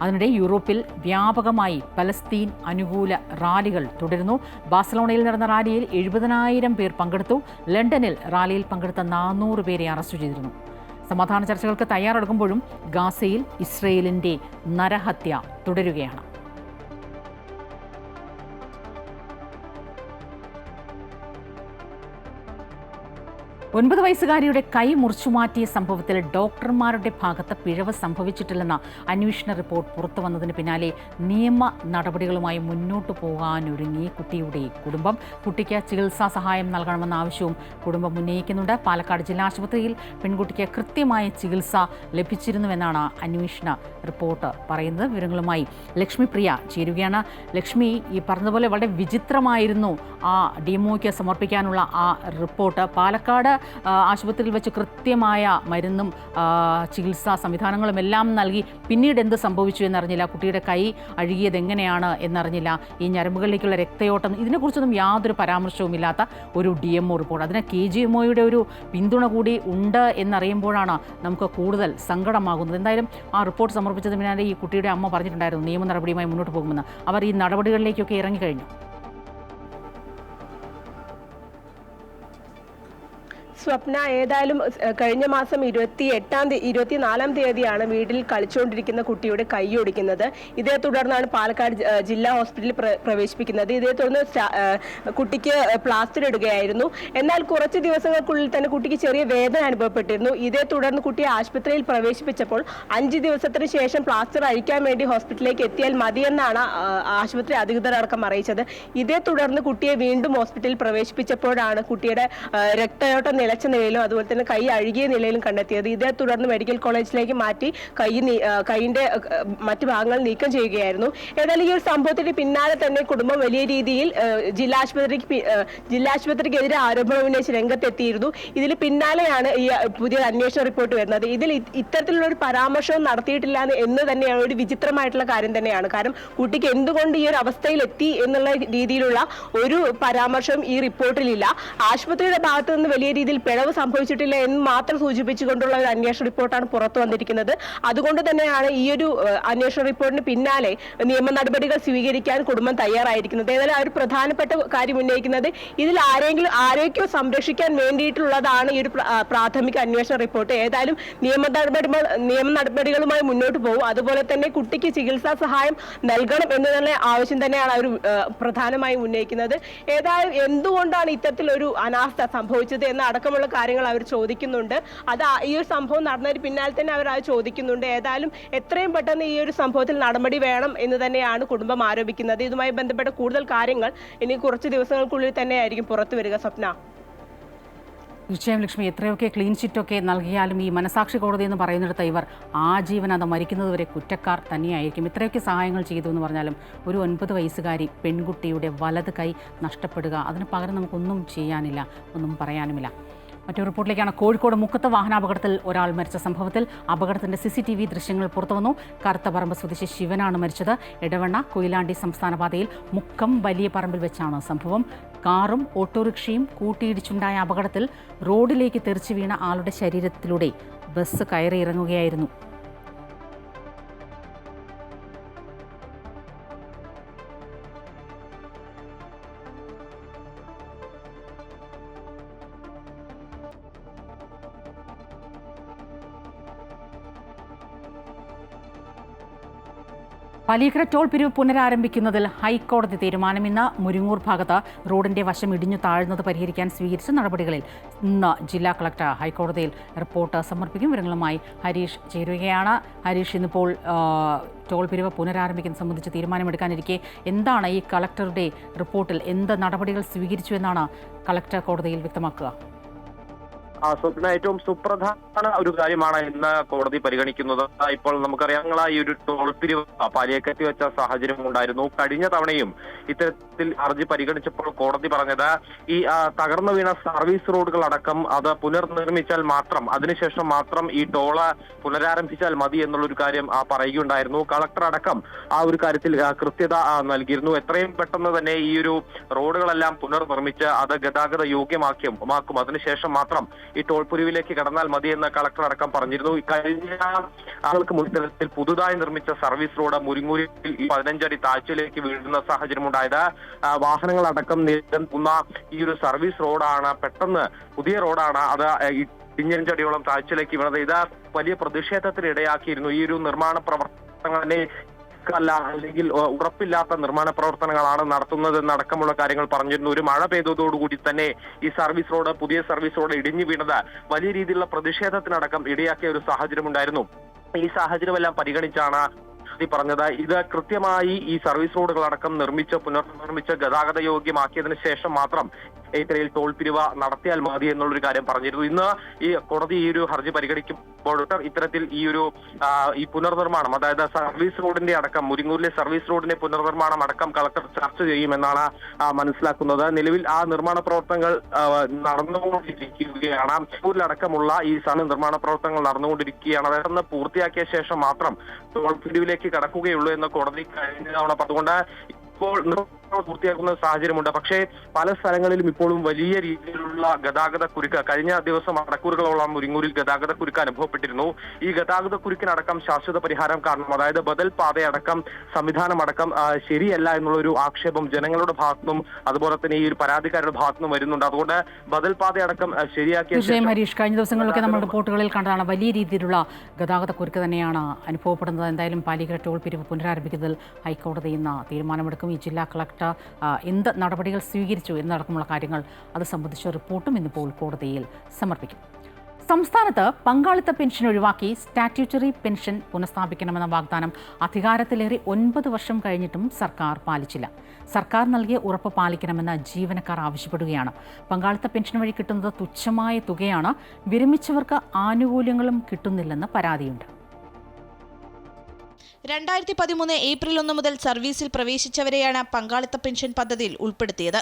Speaker 1: അതിനിടെ യൂറോപ്പിൽ വ്യാപകമായി പലസ്തീൻ അനുകൂല റാലികൾ തുടരുന്നു. ബാഴ്സലോണയിൽ നടന്ന റാലിയിൽ 70,000 പേർ പങ്കെടുത്തു. ലണ്ടനിൽ റാലിയിൽ പങ്കെടുത്ത 400 പേരെ അറസ്റ്റ് ചെയ്തിരുന്നു. സമാധാന ചർച്ചകൾക്ക് തയ്യാറെടുക്കുമ്പോഴും ഗാസയിൽ ഇസ്രയേലിന്റെ നരഹത്യ തുടരുകയാണ്. 9 വയസ്സുകാരിയുടെ കൈ മുറിച്ചുമാറ്റിയ സംഭവത്തിൽ ഡോക്ടർമാരുടെ ഭാഗത്ത് പിഴവ് സംഭവിച്ചിട്ടില്ലെന്ന അന്വേഷണ റിപ്പോർട്ട് പുറത്തു വന്നതിന് പിന്നാലെ നിയമ നടപടികളുമായി മുന്നോട്ടു പോകാനൊരുങ്ങി കുട്ടിയുടെ കുടുംബം. കുട്ടിക്ക് ചികിത്സാ സഹായം നൽകണമെന്ന ആവശ്യവും കുടുംബം ഉന്നയിക്കുന്നുണ്ട്. പാലക്കാട് ജില്ലാ ആശുപത്രിയിൽ പെൺകുട്ടിക്ക് കൃത്യമായ ചികിത്സ ലഭിച്ചിരുന്നുവെന്നാണ് അന്വേഷണ റിപ്പോർട്ട് പറയുന്നത്. വിവരങ്ങളുമായി ലക്ഷ്മി പ്രിയ ചേരുകയാണ്. ലക്ഷ്മി, ഈ പറഞ്ഞതുപോലെ വളരെ വിചിത്രമായിരുന്നു ആ DMOയ്ക്ക് സമർപ്പിക്കാനുള്ള ആ റിപ്പോർട്ട്. പാലക്കാട് ആശുപത്രിയിൽ വെച്ച് കൃത്യമായ മരുന്നും ചികിത്സാ സംവിധാനങ്ങളും എല്ലാം നൽകി പിന്നീട് എന്ത് സംഭവിച്ചു എന്നറിഞ്ഞില്ല. കുട്ടിയുടെ കൈ അഴുകിയത് എങ്ങനെയാണ് എന്നറിഞ്ഞില്ല. ഈ ഞരമ്പുകളിലേക്കുള്ള രക്തയോട്ടം, ഇതിനെക്കുറിച്ചൊന്നും യാതൊരു പരാമർശവും ഇല്ലാത്ത ഒരു DMO റിപ്പോർട്ട്. അതിന് KGMOയുടെ ഒരു പിന്തുണ കൂടി ഉണ്ട് എന്നറിയുമ്പോഴാണ് നമുക്ക് കൂടുതൽ സങ്കടമാകുന്നത്. എന്തായാലും ആ റിപ്പോർട്ട് സമർപ്പിച്ചതിന് പിന്നാലെ ഈ കുട്ടിയുടെ അമ്മ പറഞ്ഞിട്ടുണ്ടായിരുന്നു നിയമ നടപടിയുമായി മുന്നോട്ട് പോകുമെന്ന്. അവർ ഈ നടപടികളിലേക്കൊക്കെ ഇറങ്ങിക്കഴിഞ്ഞു.
Speaker 4: സ്വപ്ന ഏതായാലും കഴിഞ്ഞ മാസം 24-ാം തീയതിയാണ് വീട്ടിൽ കളിച്ചുകൊണ്ടിരിക്കുന്ന കുട്ടിയുടെ കൈ ഒടിക്കുന്നത്. ഇതേ തുടർന്നാണ് പാലക്കാട് ജില്ലാ ഹോസ്പിറ്റലിൽ പ്രവേശിപ്പിക്കുന്നത്. ഇതേ തുടർന്ന് കുട്ടിക്ക് പ്ലാസ്റ്റർ ഇടുകയായിരുന്നു. എന്നാൽ കുറച്ച് ദിവസങ്ങൾക്കുള്ളിൽ തന്നെ കുട്ടിക്ക് ചെറിയ വേദന അനുഭവപ്പെട്ടിരുന്നു. ഇതേ തുടർന്ന് കുട്ടിയെ ആശുപത്രിയിൽ പ്രവേശിപ്പിച്ചപ്പോൾ 5 ദിവസത്തിന് ശേഷം പ്ലാസ്റ്റർ അഴിക്കാൻ വേണ്ടി ഹോസ്പിറ്റലിലേക്ക് എത്തിയാൽ മതിയെന്നാണ് ആശുപത്രി അധികൃതർ അടക്കം അറിയിച്ചത്. ഇതേ തുടർന്ന് കുട്ടിയെ വീണ്ടും ഹോസ്പിറ്റലിൽ പ്രവേശിപ്പിച്ചപ്പോഴാണ് കുട്ടിയുടെ രക്തയോട്ടം നിലച്ച നിലയിലും അതുപോലെ തന്നെ കൈ അഴുകിയ നിലയിലും കണ്ടെത്തിയത്. ഇതേ തുടർന്ന് മെഡിക്കൽ കോളേജിലേക്ക് മാറ്റി കൈയിന്റെ മറ്റു ഭാഗങ്ങൾ നീക്കം ചെയ്യുകയായിരുന്നു. ഏതായാലും ഈ ഒരു സംഭവത്തിന് പിന്നാലെ തന്നെ കുടുംബം വലിയ രീതിയിൽ ജില്ലാശുപത്രിക്കെതിരെ ആരോപണം ഉന്നയിച്ച് രംഗത്തെത്തിയിരുന്നു. ഇതിന് പിന്നാലെയാണ് ഈ പുതിയ അന്വേഷണ റിപ്പോർട്ട് വരുന്നത്. ഇതിൽ ഇത്തരത്തിലുള്ള ഒരു പരാമർശവും നടത്തിയിട്ടില്ല എന്ന് തന്നെയാണ് ഒരു വിചിത്രമായിട്ടുള്ള കാര്യം തന്നെയാണ്. കാരണം കുട്ടിക്ക് എന്തുകൊണ്ട് ഈ ഒരു അവസ്ഥയിൽ എത്തി എന്നുള്ള രീതിയിലുള്ള ഒരു പരാമർശവും ഈ റിപ്പോർട്ടിലില്ല. ആശുപത്രിയുടെ ഭാഗത്ത് നിന്ന് വലിയ രീതിയിൽ പിഴവ് സംഭവിച്ചിട്ടില്ല എന്ന് മാത്രം സൂചിപ്പിച്ചുകൊണ്ടുള്ള ഒരു അന്വേഷണ റിപ്പോർട്ടാണ് പുറത്തു വന്നിരിക്കുന്നത്. അതുകൊണ്ട് തന്നെയാണ് ഈ ഒരു അന്വേഷണ റിപ്പോർട്ടിന് പിന്നാലെ നിയമ നടപടികൾ സ്വീകരിക്കാൻ കുടുംബം തയ്യാറായിരിക്കുന്നത്. ഏതായാലും ആ ഒരു പ്രധാനപ്പെട്ട കാര്യം ഉന്നയിക്കുന്നത് ഇതിൽ ആരെയൊക്കെയോ സംരക്ഷിക്കാൻ വേണ്ടിയിട്ടുള്ളതാണ് ഈ ഒരു പ്രാഥമിക അന്വേഷണ റിപ്പോർട്ട്. ഏതായാലും നിയമ നടപടികളുമായി മുന്നോട്ട് പോകും. അതുപോലെ തന്നെ കുട്ടിക്ക് ചികിത്സാ സഹായം നൽകണം എന്നുള്ള ആവശ്യം തന്നെയാണ് അവർ പ്രധാനമായും ഉന്നയിക്കുന്നത്. ഏതായാലും എന്തുകൊണ്ടാണ് ഇത്തരത്തിലൊരു അനാസ്ഥ സംഭവിച്ചത് എന്ന അടക്കമുള്ള കാര്യങ്ങൾ അവർ ചോദിക്കുന്നുണ്ട്. അത് ഈ ഒരു സംഭവം നടന്നതിന് പിന്നാലെ തന്നെ അവർ അത് ചോദിക്കുന്നുണ്ട്. ഏതായാലും എത്രയും പെട്ടെന്ന് ഈ ഒരു സംഭവത്തിൽ നടപടി വേണം എന്ന് തന്നെയാണ് കുടുംബം ആരോപിക്കുന്നത്. ഇതുമായി ബന്ധപ്പെട്ട കൂടുതൽ കാര്യങ്ങൾ ഇനി കുറച്ച് ദിവസങ്ങൾക്കുള്ളിൽ തന്നെയായിരിക്കും പുറത്തു വരിക. സ്വപ്ന.
Speaker 1: തീർച്ചയായും ലക്ഷ്മി, എത്രയൊക്കെ ക്ലീൻ ചിറ്റൊക്കെ നൽകിയാലും ഈ മനസാക്ഷി കോടതി എന്ന് പറയുന്നിടത്ത് ഇവർ ആജീവനാന്തം മരിക്കുന്നതുവരെ കുറ്റക്കാർ തന്നെയായിരിക്കും. ഇത്രയൊക്കെ സഹായങ്ങൾ ചെയ്തു എന്ന് പറഞ്ഞാലും ഒരു 9 വയസ്സുകാരി പെൺകുട്ടിയുടെ വലത് കൈ നഷ്ടപ്പെടുക, അതിന് പകരം നമുക്കൊന്നും ചെയ്യാനില്ല, ഒന്നും പറയാനുമില്ല. മറ്റൊരു റിപ്പോർട്ടിലേക്കാണ്. കോഴിക്കോട് മുക്കത്ത് വാഹനാപകടത്തിൽ ഒരാൾ മരിച്ച സംഭവത്തിൽ അപകടത്തിന്റെ CCTV ദൃശ്യങ്ങൾ പുറത്തുവന്നു. കറുത്തപറമ്പ് സ്വദേശി ശിവനാണ് മരിച്ചത്. എടവണ്ണ കൊയിലാണ്ടി സംസ്ഥാന പാതയിൽ മുക്കം വലിയ പറമ്പിൽ വെച്ചാണ് സംഭവം. കാറും ഓട്ടോറിക്ഷയും കൂട്ടിയിടിച്ചുണ്ടായ അപകടത്തിൽ റോഡിലേക്ക് തെറിച്ചു വീണ ആളുടെ ശരീരത്തിലൂടെ ബസ് കയറിയിറങ്ങുകയായിരുന്നു. പലീക്കര ടോൾ പിരിവ് പുനരാരംഭിക്കുന്നതിൽ ഹൈക്കോടതി തീരുമാനം. ഇന്ന് മുരിങ്ങൂർ ഭാഗത്ത് റോഡിന്റെ വശം ഇടിഞ്ഞു താഴ്ന്നത് പരിഹരിക്കാൻ സ്വീകരിച്ച നടപടികളിൽ ഇന്ന് ജില്ലാ കളക്ടർ ഹൈക്കോടതിയിൽ റിപ്പോർട്ട് സമർപ്പിക്കും. വിവരങ്ങളുമായി ഹരീഷ് ചേരുകയാണ്. ഹരീഷ്, ഇന്നിപ്പോൾ ടോൾ പിരിവ് പുനരാരംഭിക്കുന്നത് സംബന്ധിച്ച് തീരുമാനമെടുക്കാനിരിക്കെ എന്താണ് ഈ കളക്ടറുടെ റിപ്പോർട്ടിൽ എന്ത് നടപടികൾ സ്വീകരിച്ചു എന്നാണ് കളക്ടർ കോടതിയിൽ വ്യക്തമാക്കുക?
Speaker 5: സ്വപ്ന, ഏറ്റവും സുപ്രധാന ഒരു കാര്യമാണ് ഇന്ന് കോടതി പരിഗണിക്കുന്നത്. ഇപ്പോൾ നമുക്കറിയാം, ഈ ഒരു ടോൾ പിരിവ് പാലിയേക്കറ്റി വെച്ച സാഹചര്യം ഉണ്ടായിരുന്നു. കഴിഞ്ഞ തവണയും ഇത്തരത്തിൽ ഹർജി പരിഗണിച്ചപ്പോൾ കോടതി പറഞ്ഞത് ഈ തകർന്നു വീണ സർവീസ് റോഡുകൾ അടക്കം അത് പുനർനിർമ്മിച്ചാൽ മാത്രം, അതിനുശേഷം മാത്രം ഈ ടോള് പുനരാരംഭിച്ചാൽ മതി എന്നുള്ളൊരു കാര്യം പറയുകയുണ്ടായിരുന്നു. കളക്ടർ അടക്കം ആ ഒരു കാര്യത്തിൽ കൃത്യത നൽകിയിരുന്നു. എത്രയും പെട്ടെന്ന് തന്നെ ഈ ഒരു റോഡുകളെല്ലാം പുനർനിർമ്മിച്ച് അത് ഗതാഗത യോഗ്യമാക്കും, അതിനുശേഷം മാത്രം ഈ ടോൾ പിരിവിലേക്ക് കടന്നാൽ മതിയെന്ന് കളക്ടർ അടക്കം പറഞ്ഞിരുന്നു. കഴിഞ്ഞ ആൾക്ക് മുൻതരത്തിൽ പുതുതായി നിർമ്മിച്ച സർവീസ് റോഡ് മുരിങ്ങൂരിൽ 15 അടി താഴ്ചയിലേക്ക് വീഴുന്ന സാഹചര്യം ഉണ്ടായത്. വാഹനങ്ങളടക്കം നിരന്ന ഈ ഒരു സർവീസ് റോഡാണ്, പെട്ടെന്ന് പുതിയ റോഡാണ്, അത് 15 അടിയോളം താഴ്ചയിലേക്ക് വീണത്. ഇത് വലിയ പ്രതിഷേധത്തിന് ഇടയാക്കിയിരുന്നു. ഈ ഒരു നിർമ്മാണ പ്രവർത്തനങ്ങളെ അല്ലെങ്കിൽ ഉറപ്പില്ലാത്ത നിർമ്മാണ പ്രവർത്തനങ്ങളാണ് നടത്തുന്നതെന്നടക്കമുള്ള കാര്യങ്ങൾ പറഞ്ഞിരുന്നു. ഒരു മഴ പെയ്തതോടുകൂടി തന്നെ ഈ പുതിയ സർവീസ് റോഡ് ഇടിഞ്ഞു വീണത് വലിയ രീതിയിലുള്ള പ്രതിഷേധത്തിനടക്കം ഇടയാക്കിയ ഒരു സാഹചര്യം ഉണ്ടായിരുന്നു. ഈ സാഹചര്യമെല്ലാം പരിഗണിച്ചാണ് പറഞ്ഞത് ഇത് കൃത്യമായി ഈ സർവീസ് റോഡുകളടക്കം പുനർനിർമ്മിച്ച് ഗതാഗത യോഗ്യമാക്കിയതിനു ശേഷം മാത്രം ഇത്തരയിൽ ടോൾ പിരിവ് നടത്തിയാൽ മതി എന്നുള്ളൊരു കാര്യം പറഞ്ഞിരുന്നു. ഇന്ന് ഈ കോടതി ഈ ഒരു ഹർജി പരിഗണിക്കുമ്പോൾ ഇത്തരത്തിൽ ഈ പുനർനിർമ്മാണം, അതായത് സർവീസ് റോഡിന്റെ അടക്കം, മുരിങ്ങൂരിലെ സർവീസ് റോഡിന്റെ പുനർനിർമ്മാണം അടക്കം കളക്ടർ ചർച്ച ചെയ്യുമെന്നാണ് മനസ്സിലാക്കുന്നത്. നിലവിൽ ആ നിർമ്മാണ പ്രവർത്തനങ്ങൾ നടന്നുകൊണ്ടിരിക്കുകയാണ്. മുരിങ്ങൂരിലടക്കമുള്ള ഈ നിർമ്മാണ പ്രവർത്തനങ്ങൾ നടന്നുകൊണ്ടിരിക്കുകയാണ്. അതൊന്ന് പൂർത്തിയാക്കിയ ശേഷം മാത്രം ടോൾ പിരിവിലേക്ക് കടക്കുകയുള്ളൂ എന്ന് കോടതി കഴിഞ്ഞ തവണ പറഞ്ഞുകൊണ്ട് ഇപ്പോൾ നിർമ്മാണം പൂർത്തിയാക്കുന്ന സാഹചര്യമുണ്ട്. പക്ഷേ പല സ്ഥലങ്ങളിലും ഇപ്പോഴും വലിയ രീതിയിലുള്ള ഗതാഗത കുരുക്ക്, കഴിഞ്ഞ ദിവസം മണിക്കൂറുകളോളം മുരിങ്ങൂരിൽ ഗതാഗത കുരുക്ക് അനുഭവപ്പെട്ടിരുന്നു. ഈ ഗതാഗത കുരുക്കിനടക്കം ശാശ്വത പരിഹാരം കാരണം, അതായത് ബദൽ പാതയടക്കം സംവിധാനമടക്കം ശരിയല്ല എന്നുള്ളൊരു ആക്ഷേപം ജനങ്ങളുടെ ഭാഗത്തുനിന്നും അതുപോലെ തന്നെ ഈ ഒരു പരാതിക്കാരുടെ ഭാഗത്തുനിന്നും വരുന്നുണ്ട്. അതുകൊണ്ട് ബദൽ പാതയടക്കം ശരിയാക്കിയ
Speaker 1: തീർച്ചയായും ഹരീഷ്, കഴിഞ്ഞ ദിവസങ്ങളിലൊക്കെ നമ്മൾ റിപ്പോർട്ടുകളിൽ കണ്ടതാണ് വലിയ രീതിയിലുള്ള ഗതാഗത കുരുക്ക് തന്നെയാണ് അനുഭവപ്പെടുന്നത്. എന്തായാലും പാലിക്കര ടോൾ പിരിവ് പുനരാരംഭിക്കുന്നതിൽ ഹൈക്കോടതി ഇന്ന് തീരുമാനമെടുക്കും. ഈ ജില്ലാ കളക്ടർ എന്ത് നടപടികൾ സ്വീകരിച്ചു എന്നടക്കമുള്ള കാര്യങ്ങൾ അത് സംബന്ധിച്ച റിപ്പോർട്ടും ഇന്നിപ്പോൾ കോടതിയിൽ സമർപ്പിക്കും. സംസ്ഥാനത്ത് പങ്കാളിത്ത പെൻഷൻ ഒഴിവാക്കി സ്റ്റാറ്റ്യൂട്ടറി പെൻഷൻ പുനഃസ്ഥാപിക്കണമെന്ന വാഗ്ദാനം അധികാരത്തിലേറി 9 വർഷം കഴിഞ്ഞിട്ടും സർക്കാർ പാലിച്ചില്ല. സർക്കാർ നൽകിയ ഉറപ്പ് പാലിക്കണമെന്ന് ജീവനക്കാർ ആവശ്യപ്പെടുകയാണ്. പങ്കാളിത്ത പെൻഷൻ വഴി കിട്ടുന്നത് തുച്ഛമായ തുകയാണ്. വിരമിച്ചവർക്ക് ആനുകൂല്യങ്ങളും കിട്ടുന്നില്ലെന്ന് പരാതിയുണ്ട്.
Speaker 6: 2013 ഏപ്രിൽ 1 മുതൽ സർവീസിൽ പ്രവേശിച്ചവരെയാണ് പങ്കാളിത്ത പെൻഷൻ പദ്ധതിയിൽ ഉൾപ്പെടുത്തിയത്.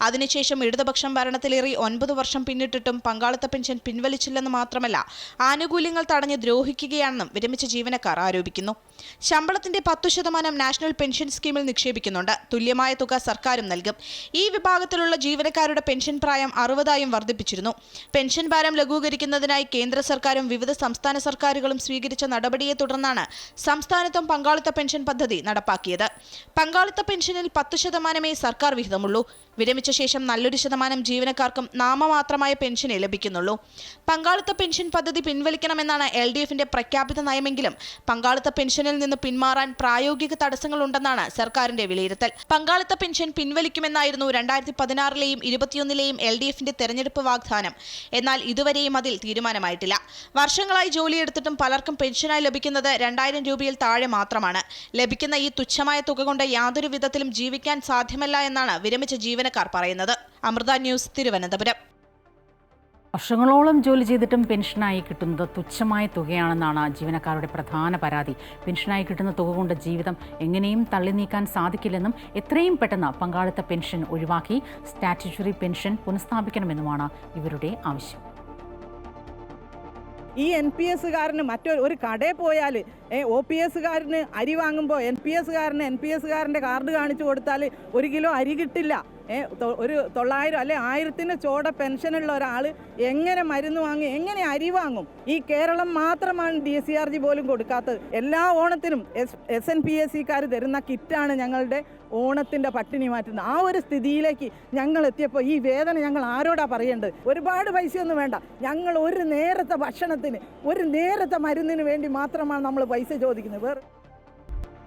Speaker 6: അതിനുശേഷം ഇടതുപക്ഷം ഭരണത്തിലേറി 9 വർഷം പിന്നിട്ടിട്ടും പങ്കാളിത്ത പെൻഷൻ പിൻവലിച്ചില്ലെന്ന് മാത്രമല്ല, ആനുകൂല്യങ്ങൾ തടഞ്ഞ് ദ്രോഹിക്കുകയാണെന്നും വിരമിച്ച ജീവനക്കാർ ആരോപിക്കുന്നു. ശമ്പളത്തിന്റെ 10% നാഷണൽ പെൻഷൻ സ്കീമിൽ നിക്ഷേപിക്കുന്നുണ്ട്. തുല്യമായ തുക സർക്കാരും നൽകും. ഈ വിഭാഗത്തിലുള്ള ജീവനക്കാരുടെ പെൻഷൻ പ്രായം 60ആയും വർദ്ധിപ്പിച്ചിരുന്നു. പെൻഷൻ ഭാരം ലഘൂകരിക്കുന്നതിനായി കേന്ദ്ര സർക്കാരും വിവിധ സംസ്ഥാന സർക്കാരുകളും സ്വീകരിച്ച നടപടിയെ തുടർന്നാണ് സംസ്ഥാനത്തും പങ്കാളിത്ത പെൻഷൻ പദ്ധതി നടപ്പാക്കിയത്. പങ്കാളിത്ത പെൻഷനിൽ 10% സർക്കാർ വിഹിതമുള്ളൂ. വിരമിച്ച ശേഷം നല്ലൊരു ശതമാനം ജീവനക്കാർക്കും നാമമാത്രമായ പെൻഷനേ ലഭിക്കുന്നുള്ളൂ. പങ്കാളിത്ത പെൻഷൻ പദ്ധതി പിൻവലിക്കണമെന്നാണ് LDFന്റെ പ്രഖ്യാപിത നയമെങ്കിലും പങ്കാളിത്ത പെൻഷനിൽ നിന്ന് പിന്മാറാൻ പ്രായോഗിക തടസ്സങ്ങളുണ്ടെന്നാണ് സർക്കാരിന്റെ വിലയിരുത്തൽ. പങ്കാളിത്ത പെൻഷൻ പിൻവലിക്കുമെന്നായിരുന്നു 2016ലെയും 2021ലെയും LDFന്റെ തെരഞ്ഞെടുപ്പ് വാഗ്ദാനം. എന്നാൽ ഇതുവരെയും അതിൽ തീരുമാനമായിട്ടില്ല. വർഷങ്ങളായി ജോലിയെടുത്തിട്ടും പലർക്കും പെൻഷനായി ലഭിക്കുന്നത് 2000 രൂപയിൽ താഴെ മാത്രമാണ്. ലഭിക്കുന്ന ഈ തുച്ഛമായ തുക കൊണ്ട് യാതൊരു വിധത്തിലും ജീവിക്കാൻ സാധ്യമല്ല എന്നാണ് വിരമിച്ച ജീവനക്കാർ പറയുന്നത്. അമൃത ന്യൂസ്, തിരുവനന്തപുരം.
Speaker 1: വർഷങ്ങളോളം ജോലി ചെയ്തിട്ടും പെൻഷനായി കിട്ടുന്നത് തുച്ഛമായ തുകയാണെന്നാണ് ജീവനക്കാരുടെ പ്രധാന പരാതി. പെൻഷനായി കിട്ടുന്ന തുക കൊണ്ട് ജീവിതം എങ്ങനെയും തള്ളി നീക്കാൻ സാധിക്കില്ലെന്നും എത്രയും പെട്ടെന്ന് പങ്കാളിത്ത പെൻഷൻ ഒഴിവാക്കി സ്റ്റാറ്റ്യൂട്ടറി പെൻഷൻ പുനഃസ്ഥാപിക്കണമെന്നുമാണ് ഇവരുടെ ആവശ്യം.
Speaker 7: ഈ NPS-കാരന് മറ്റൊരു കടയിൽ പോയാൽ OPS-കാരന് അരി വാങ്ങുമ്പോൾ NPS-കാരന് NPS-കാരൻ്റെ കാർഡ് കാണിച്ചു കൊടുത്താൽ 1 കിലോ അരി കിട്ടില്ല. ഒരു 900 അല്ലെ 1000-ന് ചോട പെൻഷനുള്ള ഒരാൾ എങ്ങനെ മരുന്ന് വാങ്ങും, എങ്ങനെ അരി വാങ്ങും? ഈ കേരളം മാത്രമാണ് DCRG പോലും കൊടുക്കാത്തത്. എല്ലാ ഓണത്തിനും SNPSC-കാർ തരുന്ന കിറ്റാണ് ഞങ്ങളുടെ ഓണത്തിൻ്റെ പട്ടിണി മാറ്റുന്നത്. ആ ഒരു സ്ഥിതിയിലേക്ക് ഞങ്ങൾ എത്തിയപ്പോൾ ഈ വേദന ഞങ്ങൾ ആരോടാ പറയേണ്ടത്? ഒരുപാട് പൈസയൊന്നും വേണ്ട. ഞങ്ങൾ ഒരു നേരത്തെ ഭക്ഷണത്തിന്, ഒരു നേരത്തെ മരുന്നിന് വേണ്ടി മാത്രമാണ് നമ്മൾ പൈസ ചോദിക്കുന്നത്.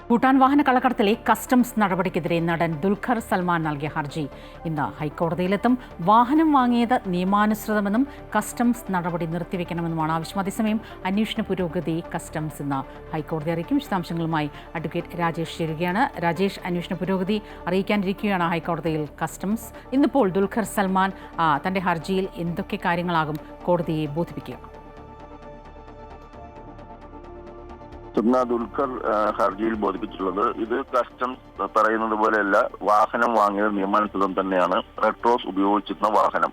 Speaker 1: ഭൂട്ടാൻ വാഹന കള്ളക്കടത്തിലെ കസ്റ്റംസ് നടപടിക്കെതിരെ നടൻ ദുൽഖർ സൽമാൻ നൽകിയ ഹർജി ഇന്ന് ഹൈക്കോടതിയിലെത്തും. വാഹനം വാങ്ങിയത് നിയമാനുസൃതമെന്നും കസ്റ്റംസ് നടപടി നിർത്തിവെക്കണമെന്നുമാണ് ആവശ്യം. അതേസമയം അന്വേഷണ പുരോഗതി കസ്റ്റംസ് ഇന്ന് ഹൈക്കോടതി അറിയിക്കും. വിശദാംശങ്ങളുമായി അഡ്വക്കേറ്റ് രാജേഷ് ചേരുകയാണ്. രാജേഷ്, അന്വേഷണ പുരോഗതി അറിയിക്കാനിരിക്കുകയാണ് ഹൈക്കോടതിയിൽ കസ്റ്റംസ്. ഇന്നിപ്പോൾ ദുൽഖർ സൽമാൻ തന്റെ ഹർജിയിൽ എന്തൊക്കെ കാര്യങ്ങളാകും കോടതിയെ ബോധിപ്പിക്കുക?
Speaker 8: ദുൽഖർ ഹർജിയിൽ ബോധിപ്പിച്ചിട്ടുള്ളത്, ഇത് കസ്റ്റംസ് പറയുന്നത് പോലെയല്ല. വാഹനം വാങ്ങിയത് നിയമാനുസൃതം തന്നെയാണ്. റെട്രോസ് ഉപയോഗിച്ചിരുന്ന വാഹനം,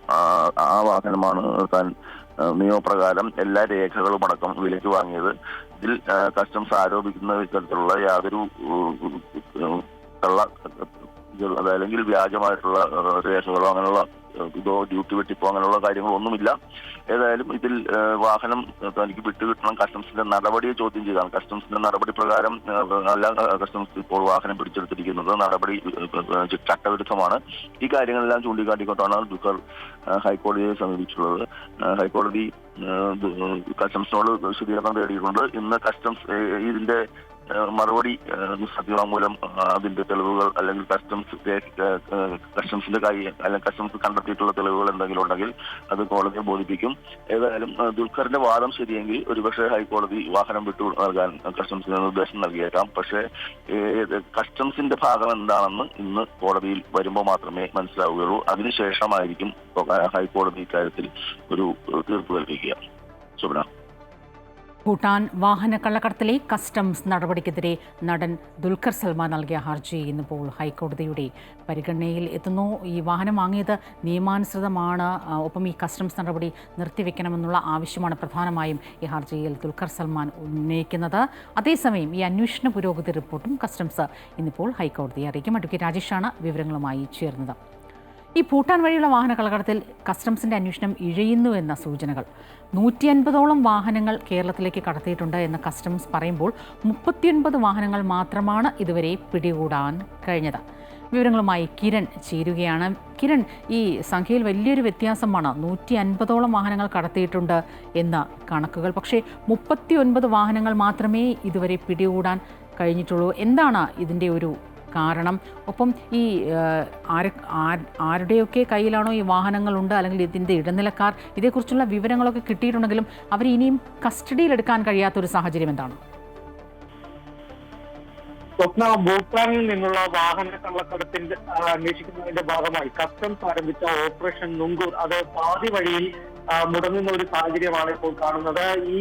Speaker 8: ആ വാഹനമാണ് താൻ നിയമപ്രകാരം എല്ലാ രേഖകളും അടക്കം വിലയ്ക്ക് വാങ്ങിയത്. ഇതിൽ കസ്റ്റംസ് ആരോപിക്കുന്ന തരത്തിലുള്ള യാതൊരു അതല്ലെങ്കിൽ വ്യാജമായിട്ടുള്ള രേഖകളോ അങ്ങനെയുള്ള ഇതോ ഡ്യൂട്ടി വെട്ടിപ്പോ അങ്ങനെയുള്ള കാര്യങ്ങളൊന്നുമില്ല. ഏതായാലും ഇതിൽ വാഹനം തനിക്ക് വിട്ടുകിട്ടണം, കസ്റ്റംസിന്റെ നടപടിയെ ചോദ്യം ചെയ്താണ്. കസ്റ്റംസിന്റെ നടപടി പ്രകാരം അല്ല കസ്റ്റംസ് ഇപ്പോൾ വാഹനം പിടിച്ചെടുത്തിരിക്കുന്നത്. നടപടി ചട്ടവിരുദ്ധമാണ്. ഈ കാര്യങ്ങളെല്ലാം ചൂണ്ടിക്കാട്ടിക്കൊണ്ടാണ് ദുൽഖർ ഹൈക്കോടതിയെ സമീപിച്ചിട്ടുള്ളത്. ഹൈക്കോടതി കസ്റ്റംസിനോട് വിശദീകരണം തേടിയിട്ടുണ്ട്. ഇന്ന് കസ്റ്റംസ് ഇതിന്റെ മറുപടി സത്യവാങ്മൂലം, അതിന്റെ തെളിവുകൾ അല്ലെങ്കിൽ കസ്റ്റംസിന്റെ അല്ലെങ്കിൽ കസ്റ്റംസ് കണ്ടെത്തിയിട്ടുള്ള തെളിവുകൾ എന്തെങ്കിലും ഉണ്ടെങ്കിൽ അത് കോടതിയെ ബോധിപ്പിക്കും. ഏതായാലും ദുൽഖറിന്റെ വാദം ശരിയെങ്കിൽ ഒരുപക്ഷെ ഹൈക്കോടതി വാഹനം വിട്ടു നൽകാൻ കസ്റ്റംസിന് നിർദ്ദേശം നൽകിയേക്കാം. പക്ഷേ കസ്റ്റംസിന്റെ ഭാഗം എന്താണെന്ന് ഇന്ന് കോടതിയിൽ വരുമ്പോൾ മാത്രമേ മനസ്സിലാവുകയുള്ളൂ. അതിനുശേഷമായിരിക്കും ഹൈക്കോടതി ഇക്കാര്യത്തിൽ ഒരു തീർപ്പ് കൽപ്പിക്കുക. സുബ്ന.
Speaker 1: ഭൂട്ടാൻ വാഹന കള്ളക്കടത്തിലെ കസ്റ്റംസ് നടപടിക്കെതിരെ നടൻ ദുൽഖർ സൽമാൻ നൽകിയ ഹർജി ഇന്നിപ്പോൾ ഹൈക്കോടതിയുടെ പരിഗണനയിൽ എത്തുന്നു. ഈ വാഹനം വാങ്ങിയത് നിയമാനുസൃതമാണ്, ഒപ്പം ഈ കസ്റ്റംസ് നടപടി നിർത്തിവെക്കണമെന്നുള്ള ആവശ്യമാണ് പ്രധാനമായും ഈ ഹർജിയിൽ ദുൽഖർ സൽമാൻ ഉന്നയിക്കുന്നത്. അതേസമയം ഈ അന്വേഷണ പുരോഗതി റിപ്പോർട്ടും കസ്റ്റംസ് ഇന്നിപ്പോൾ ഹൈക്കോടതിയെ അറിയിക്കും. അഡ്വക്കേറ്റ് രാജേഷാണ് വിവരങ്ങളുമായി ചേർന്നത്. ഈ ഭൂട്ടാൻ വഴിയുള്ള വാഹന കള്ളക്കടത്തിൽ കസ്റ്റംസിന്റെ അന്വേഷണം ഇഴയുന്നു എന്ന സൂചനകൾ. 150ഓളം വാഹനങ്ങൾ കേരളത്തിലേക്ക് കടത്തിയിട്ടുണ്ട് എന്ന് കസ്റ്റംസ് പറയുമ്പോൾ 39 വാഹനങ്ങൾ മാത്രമാണ് ഇതുവരെ പിടികൂടാൻ കഴിഞ്ഞത്. വിവരങ്ങളുമായി കിരൺ ചേരുകയാണ്. കിരൺ, ഈ സംഖ്യയിൽ വലിയൊരു വ്യത്യാസമാണ്. 150ഓളം വാഹനങ്ങൾ കടത്തിയിട്ടുണ്ട് എന്ന കണക്കുകൾ, പക്ഷേ 39 വാഹനങ്ങൾ മാത്രമേ ഇതുവരെ പിടികൂടാൻ കഴിഞ്ഞിട്ടുള്ളൂ. എന്താണ് ഇതിൻ്റെ ഒരു കാരണം? ഒപ്പം ഈ ആരുടെയൊക്കെ കയ്യിലാണോ ഈ വാഹനങ്ങളുണ്ട്, അല്ലെങ്കിൽ ഇതിൻ്റെ ഇടനിലക്കാർ, ഇതേക്കുറിച്ചുള്ള വിവരങ്ങളൊക്കെ കിട്ടിയിട്ടുണ്ടെങ്കിലും അവർ ഇനിയും കസ്റ്റഡിയിലെടുക്കാൻ കഴിയാത്തൊരു സാഹചര്യം എന്താണ്?
Speaker 9: സ്വപ്ന, ഭൂട്ടാനിൽ നിന്നുള്ള വാഹന കള്ളക്കടത്തിന്റെ അന്വേഷിക്കുന്നതിന്റെ ഭാഗമായി കസ്റ്റംസ് ആരംഭിച്ച ഓപ്പറേഷൻ നുങ്കൂർ അത് പാതി വഴിയിൽ മുടങ്ങുന്ന ഒരു സാഹചര്യമാണ് ഇപ്പോൾ കാണുന്നത്. ഈ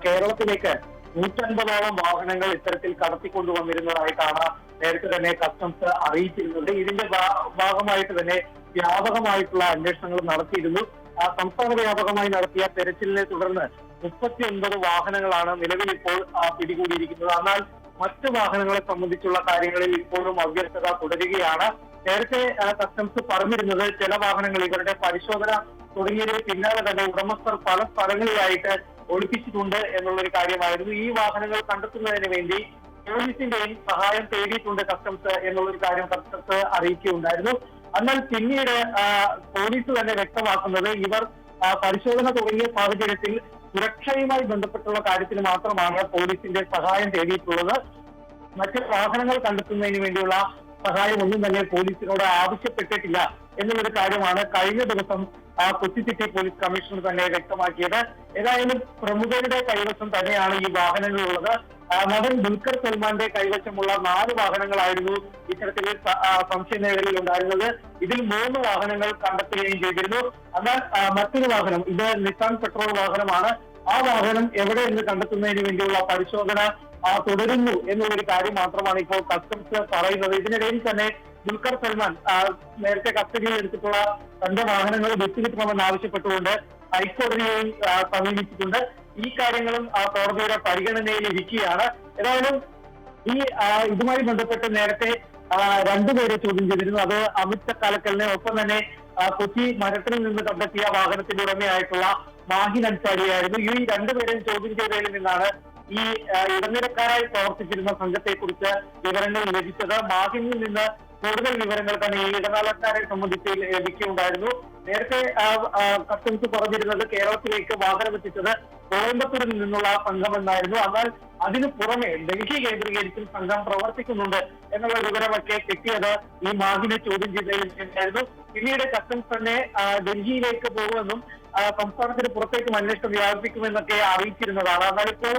Speaker 9: കേരളത്തിലേക്ക് 150ഓളം വാഹനങ്ങൾ ഇത്തരത്തിൽ കടത്തിക്കൊണ്ടുവന്നിരുന്നതായിട്ടാണ് നേരത്തെ തന്നെ കസ്റ്റംസ് അറിയിച്ചിരുന്നത്. ഇതിന്റെ ഭാഗമായിട്ട് തന്നെ വ്യാപകമായിട്ടുള്ള അന്വേഷണങ്ങൾ നടത്തിയിരുന്നു. സംസ്ഥാന വ്യാപകമായി നടത്തിയ തെരച്ചിലിനെ തുടർന്ന് 39 വാഹനങ്ങളാണ് നിലവിൽ ഇപ്പോൾ പിടികൂടിയിരിക്കുന്നത്. എന്നാൽ മറ്റു വാഹനങ്ങളെ സംബന്ധിച്ചുള്ള കാര്യങ്ങളിൽ ഇപ്പോഴും അവ്യക്തത തുടരുകയാണ്. നേരത്തെ കസ്റ്റംസ് പറഞ്ഞിരുന്നത് ചില വാഹനങ്ങൾ ഇവരുടെ പരിശോധന തുടങ്ങിയതിന് പിന്നാലെ തന്നെ ഉടമസ്ഥർ പല സ്ഥലങ്ങളിലായിട്ട് ഒളിപ്പിച്ചിട്ടുണ്ട് എന്നുള്ളൊരു കാര്യമായിരുന്നു. ഈ വാഹനങ്ങൾ കണ്ടെത്തുന്നതിന് വേണ്ടി പോലീസിന്റെയും സഹായം തേടിയിട്ടുണ്ട് കസ്റ്റംസ് എന്നുള്ളൊരു കാര്യം കസ്റ്റംസ് അറിയിക്കുകയുണ്ടായിരുന്നു. എന്നാൽ പിന്നീട് പോലീസ് തന്നെ വ്യക്തമാക്കുന്നത് ഇവർ പരിശോധന തുടങ്ങിയ സാഹചര്യത്തിൽ സുരക്ഷയുമായി ബന്ധപ്പെട്ടുള്ള കാര്യത്തിൽ മാത്രമാണ് പോലീസിന്റെ സഹായം തേടിയിട്ടുള്ളത്. മറ്റ് വാഹനങ്ങൾ കണ്ടെത്തുന്നതിന് വേണ്ടിയുള്ള സഹായം ഒന്നും തന്നെ പോലീസിനോട് ആവശ്യപ്പെട്ടിട്ടില്ല എന്നുള്ളൊരു കാര്യമാണ് കഴിഞ്ഞ ദിവസം കൊച്ചി സിറ്റി പോലീസ് കമ്മീഷണർ തന്നെ വ്യക്തമാക്കിയത്. ഏതായാലും പ്രമുഖരുടെ കൈവശം തന്നെയാണ് ഈ വാഹനങ്ങളുള്ളത്. നടൻ ദുൽഖർ സൽമാന്റെ കൈവശമുള്ള 4 വാഹനങ്ങളായിരുന്നു ഇത്തരത്തിൽ സംശയ മേഖലയിൽ ഉണ്ടായിരുന്നത്. ഇതിൽ 3 വാഹനങ്ങൾ കണ്ടെത്തുകയും ചെയ്തിരുന്നു. എന്നാൽ മറ്റൊരു വാഹനം, ഇത് നിസാൻ പെട്രോൾ വാഹനമാണ്. ആ വാഹനം എവിടെ എന്ന് കണ്ടെത്തുന്നതിന് വേണ്ടിയുള്ള പരിശോധന തുടരുന്നു എന്നുള്ളൊരു കാര്യം മാത്രമാണ് ഇപ്പോൾ കസ്റ്റംസ് പറയുന്നത്. ഇതിനിടയിൽ തന്നെ ദുൽഖർ സൽമാൻ നേരത്തെ കസ്റ്റഡിയിൽ എടുത്തിട്ടുള്ള തന്റെ വാഹനങ്ങൾ വിട്ടുകിട്ടണമെന്ന് ആവശ്യപ്പെട്ടുകൊണ്ട് ഹൈക്കോടതിയെയും സമീപിച്ചിട്ടുണ്ട്. ഈ കാര്യങ്ങളും കോടതിയുടെ പരിഗണനയിൽ ഇരിക്കുകയാണ്. ഏതായാലും ഈ ഇതുമായി ബന്ധപ്പെട്ട് നേരത്തെ 2 പേരെ ചോദ്യം ചെയ്തിരുന്നു. അത് അമിത് ചക്കാലക്കലിനെ, ഒപ്പം തന്നെ കൊച്ചി മരത്തിൽ നിന്ന് കണ്ടെത്തിയ വാഹനത്തിന്റെ ഉടമയായിട്ടുള്ള മാഹിൻ അൻസാരിയായിരുന്നു. ഈ 2 പേരെയും ചോദ്യം ചെയ്തതിൽ നിന്നാണ് ഈ ഇടനിലക്കാരായി പ്രവർത്തിച്ചിരുന്ന സംഘത്തെക്കുറിച്ച് വിവരങ്ങൾ ലഭിച്ചത്. മാഹിനിൽ നിന്ന് കൂടുതൽ വിവരങ്ങൾ തന്നെ ഈ ഇടനിലക്കാരെ സംബന്ധിച്ച് ലഭിക്കുകയുണ്ടായിരുന്നു. നേരത്തെ കസ്റ്റംസ് പറഞ്ഞിരുന്നത് കേരളത്തിലേക്ക് വാഹനം എത്തിച്ചത് കോയമ്പത്തൂരിൽ നിന്നുള്ള സംഘമെന്നായിരുന്നു. എന്നാൽ അതിനു പുറമെ ഡൽഹി കേന്ദ്രീകരിച്ചും സംഘം പ്രവർത്തിക്കുന്നുണ്ട് എന്നുള്ള വിവരമൊക്കെ കിട്ടിയത് ഈ മാഹിനെ ചോദ്യം ചെയ്തതിനായിരുന്നു. പിന്നീട് കസ്റ്റംസ് തന്നെ ഡൽഹിയിലേക്ക് പോകുമെന്നും സംസ്ഥാനത്തിന് പുറത്തേക്കും അന്വേഷണം വ്യാപിപ്പിക്കുമെന്നൊക്കെ അറിയിച്ചിരുന്നതാണ്. എന്നാൽ ഇപ്പോൾ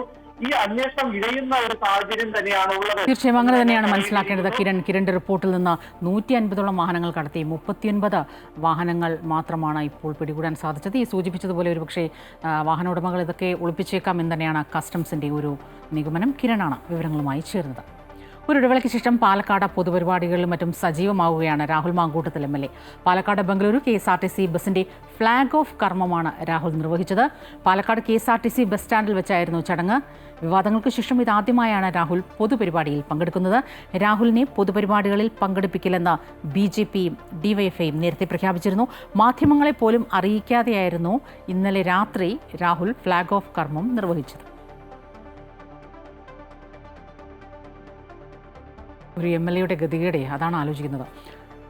Speaker 9: ഈ അന്വേഷണം ഇഴയുന്ന ഒരു സാഹചര്യം തന്നെയാണ് ഉള്ളത്.
Speaker 1: തീർച്ചയായും അങ്ങനെ തന്നെയാണ് മനസ്സിലാക്കേണ്ടത്. കിരണിന്റെ റിപ്പോർട്ടിൽ നിന്ന് 150ഓളം വാഹനങ്ങൾ കടത്തി 39 വാഹനങ്ങൾ മാത്രമാണ് ഇപ്പോൾ പിടികൂടാൻ സാധിച്ചത്. ഈ സൂചിപ്പിച്ചതുപോലെ ഒരുപക്ഷെ വാഹന ഉടമകൾ ഇതൊക്കെ ഒളിപ്പിച്ചേക്കാം എന്ന് തന്നെയാണ് കസ്റ്റംസിന്റെ ഒരു നിഗമനം. കിരണാണ് വിവരങ്ങളുമായി ചേർന്നത്. ഒരു ഇടവേളയ്ക്ക് ശേഷം പാലക്കാട് പൊതുപരിപാടികളിലും മറ്റും സജീവമാവുകയാണ് രാഹുൽ മാങ്കൂട്ടത്തിൽ MLA. പാലക്കാട് ബംഗളൂരു KSRTC ബസിന്റെ ഫ്ളാഗ് ഓഫ് കർമ്മമാണ് രാഹുൽ നിർവഹിച്ചത്. പാലക്കാട് KSRTC ബസ് സ്റ്റാൻഡിൽ വെച്ചായിരുന്നു ചടങ്ങ്. വിവാദങ്ങൾക്ക് ശേഷം ഇതാദ്യമായാണ് രാഹുൽ പൊതുപരിപാടിയിൽ പങ്കെടുക്കുന്നത്. രാഹുലിനെ പൊതുപരിപാടികളിൽ പങ്കെടുപ്പിക്കില്ലെന്ന് BJPയും DYFIയും നേരത്തെ പ്രഖ്യാപിച്ചിരുന്നു. മാധ്യമങ്ങളെ പോലും അറിയിക്കാതെയായിരുന്നു ഇന്നലെ രാത്രി രാഹുൽ ഫ്ളാഗ് ഓഫ് കർമ്മം നിർവഹിച്ചത്. ഒരു MLAയുടെ ഗതികേടെ അതാണ് ആലോചിക്കുന്നത്.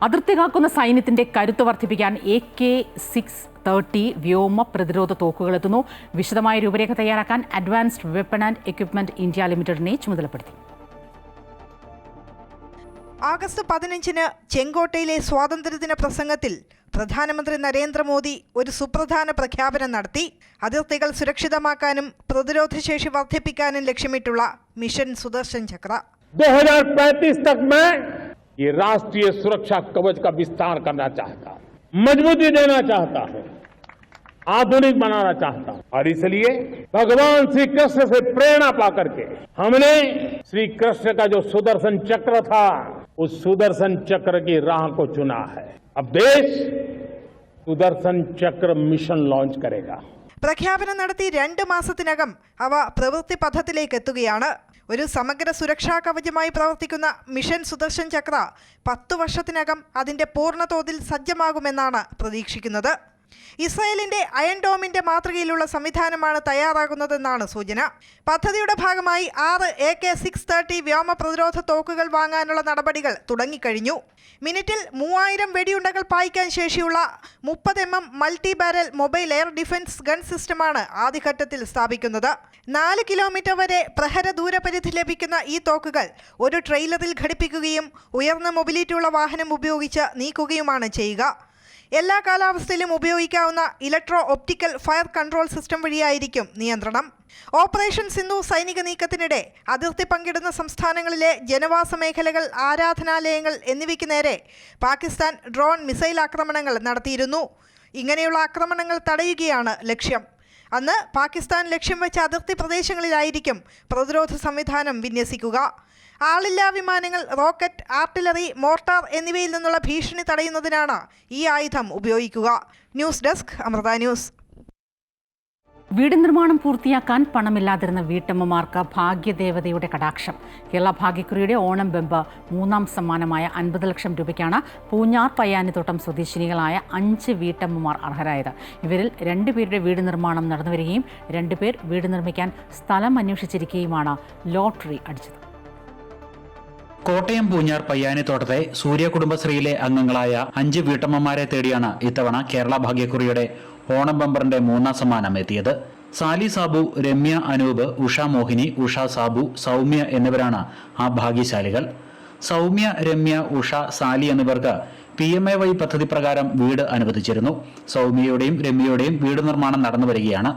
Speaker 1: അതിർത്തി കാക്കുന്ന സൈന്യത്തിന്റെ കരുത്ത് വർദ്ധിപ്പിക്കാൻ AK-630 വ്യോമ പ്രതിരോധ തോക്കുകൾ എത്തുന്നു. വിശദമായ രൂപരേഖ തയ്യാറാക്കാൻ advanced weapon and equipment India ലിമിറ്റഡിനെ ചുമതലപ്പെടുത്തി.
Speaker 10: ആഗസ്റ്റ് 15 ചെങ്കോട്ടയിലെ സ്വാതന്ത്ര്യദിന പ്രസംഗത്തിൽ പ്രധാനമന്ത്രി നരേന്ദ്രമോദി ഒരു സുപ്രധാന പ്രഖ്യാപനം നടത്തി. അതിർത്തികൾ സുരക്ഷിതമാക്കാനും പ്രതിരോധശേഷി വർദ്ധിപ്പിക്കാനും ലക്ഷ്യമിട്ടുള്ള മിഷൻ സുദർശൻ ചക്ര.
Speaker 11: 2035 तक मैं ये राष्ट्रीय सुरक्षा कवच का विस्तार करना चाहता हूं, मजबूती देना चाहता हूं. आधुनिक बनाना चाहता हूं। और इसलिए भगवान श्री कृष्ण से प्रेरणा पा करके हमने श्री कृष्ण का जो सुदर्शन चक्र था, उस सुदर्शन चक्र की राह को चुना है। अब देश सुदर्शन चक्र मिशन लॉन्च करेगा।
Speaker 10: പ്രഖ്യാപനം നടത്തി 2 മാസത്തിനകം അവ പ്രവൃത്തി പഥത്തിലേക്ക് എത്തുകയാണ്. ഒരു സമഗ്ര സുരക്ഷാ കവചമായി പ്രവർത്തിക്കുന്ന മിഷൻ സുദർശൻ ചക്ര 10 വർഷത്തിനകം അതിന്റെ പൂർണ്ണതോതിൽ സജ്ജമാകുമെന്നാണ് പ്രതീക്ഷിക്കുന്നത്. ഇസ്രായേലിന്റെ അയൺ ഡോമിന്റെ മാതൃകയിലുള്ള സംവിധാനമാണ് തയ്യാറാകുന്നതെന്നാണ് സൂചന. പദ്ധതിയുടെ ഭാഗമായി 6 AK-630 വ്യോമ പ്രതിരോധ തോക്കുകൾ വാങ്ങാനുള്ള നടപടികൾ തുടങ്ങിക്കഴിഞ്ഞു. മിനിറ്റിൽ 3000 വെടിയുണ്ടകൾ പായിക്കാൻ ശേഷിയുള്ള 30 mm multi barrel mobile air defence gun സിസ്റ്റമാണ് ആദ്യഘട്ടത്തിൽ സ്ഥാപിക്കുന്നത്. 4 കിലോമീറ്റർ വരെ പ്രഹര ദൂരപരിധി ലഭിക്കുന്ന ഈ തോക്കുകൾ ഒരു ട്രെയിലറിൽ ഘടിപ്പിക്കുകയും ഉയർന്ന മൊബിലിറ്റിയുള്ള വാഹനം ഉപയോഗിച്ച് നീക്കുകയുമാണ് ചെയ്യുക. എല്ലാ കാലാവസ്ഥയിലും ഉപയോഗിക്കാവുന്ന electro optical fire control system വഴിയായിരിക്കും നിയന്ത്രണം. ഓപ്പറേഷൻ സിന്ധു സൈനിക നീക്കത്തിനിടെ അതിർത്തി പങ്കിടുന്ന സംസ്ഥാനങ്ങളിലെ ജനവാസ മേഖലകൾ, ആരാധനാലയങ്ങൾ എന്നിവയ്ക്ക് നേരെ പാകിസ്ഥാൻ ഡ്രോൺ മിസൈൽ ആക്രമണങ്ങൾ നടത്തിയിരുന്നു. ഇങ്ങനെയുള്ള ആക്രമണങ്ങൾ തടയുകയാണ് ലക്ഷ്യം. അന്ന് പാകിസ്ഥാൻ ലക്ഷ്യം വെച്ച അതിർത്തി പ്രദേശങ്ങളിലായിരിക്കും പ്രതിരോധ സംവിധാനം വിന്യസിക്കുക. ആളില്ലാ വിമാനങ്ങൾ, റോക്കറ്റ്, ആർട്ടിലറി, മോർട്ടാർ എന്നിവയിൽ നിന്നുള്ള ഭീഷണി തടയുന്നതിനാണ് ഈ ആയുധം ഉപയോഗിക്കുക. News desk, Amrita News.
Speaker 1: വീട് നിർമ്മാണം പൂർത്തിയാക്കാൻ പണമില്ലാതിരുന്ന വീട്ടമ്മമാർക്ക് ഭാഗ്യദേവതയുടെ കടാക്ഷം. കേരള ഭാഗ്യക്കുറിയുടെ ഓണം ബെമ്പ് 3ാം സമ്മാനമായ 50 ലക്ഷം രൂപയ്ക്കാണ് പൂഞ്ഞാർ പയ്യാനിത്തോട്ടം സ്വദേശിനികളായ 5 വീട്ടമ്മമാർ അർഹരായത്. ഇവരിൽ 2 പേരുടെ വീട് നിർമ്മാണം നടന്നുവരികയും 2 പേർ വീട് നിർമ്മിക്കാൻ സ്ഥലം അന്വേഷിച്ചിരിക്കുകയുമാണ് ലോട്ടറി അടിച്ചത്.
Speaker 12: കോട്ടയം പൂഞ്ഞാർ പയ്യാനിത്തോട്ടത്തെ സൂര്യ കുടുംബശ്രീയിലെ അംഗങ്ങളായ 5 വീട്ടമ്മമാരെ തേടിയാണ് ഇത്തവണ കേരള ഭാഗ്യക്കുറിയുടെ ഓണം ബമ്പറിന്റെ 3ാം സമ്മാനം എത്തിയത്. സാലി സാബു, രമ്യ അനൂപ്, ഉഷ മോഹിനി, ഉഷ സാബു, സൗമ്യ എന്നിവരാണ് ആ ഭാഗ്യശാലികൾ. സൗമ്യ, രമ്യ, ഉഷ, സാലി എന്നിവർക്ക് PMAY പദ്ധതി പ്രകാരം വീട് അനുവദിച്ചിരുന്നു. സൗമ്യയുടെയും രമ്യയുടെയും വീട് നിർമ്മാണം നടന്നു വരികയാണ്.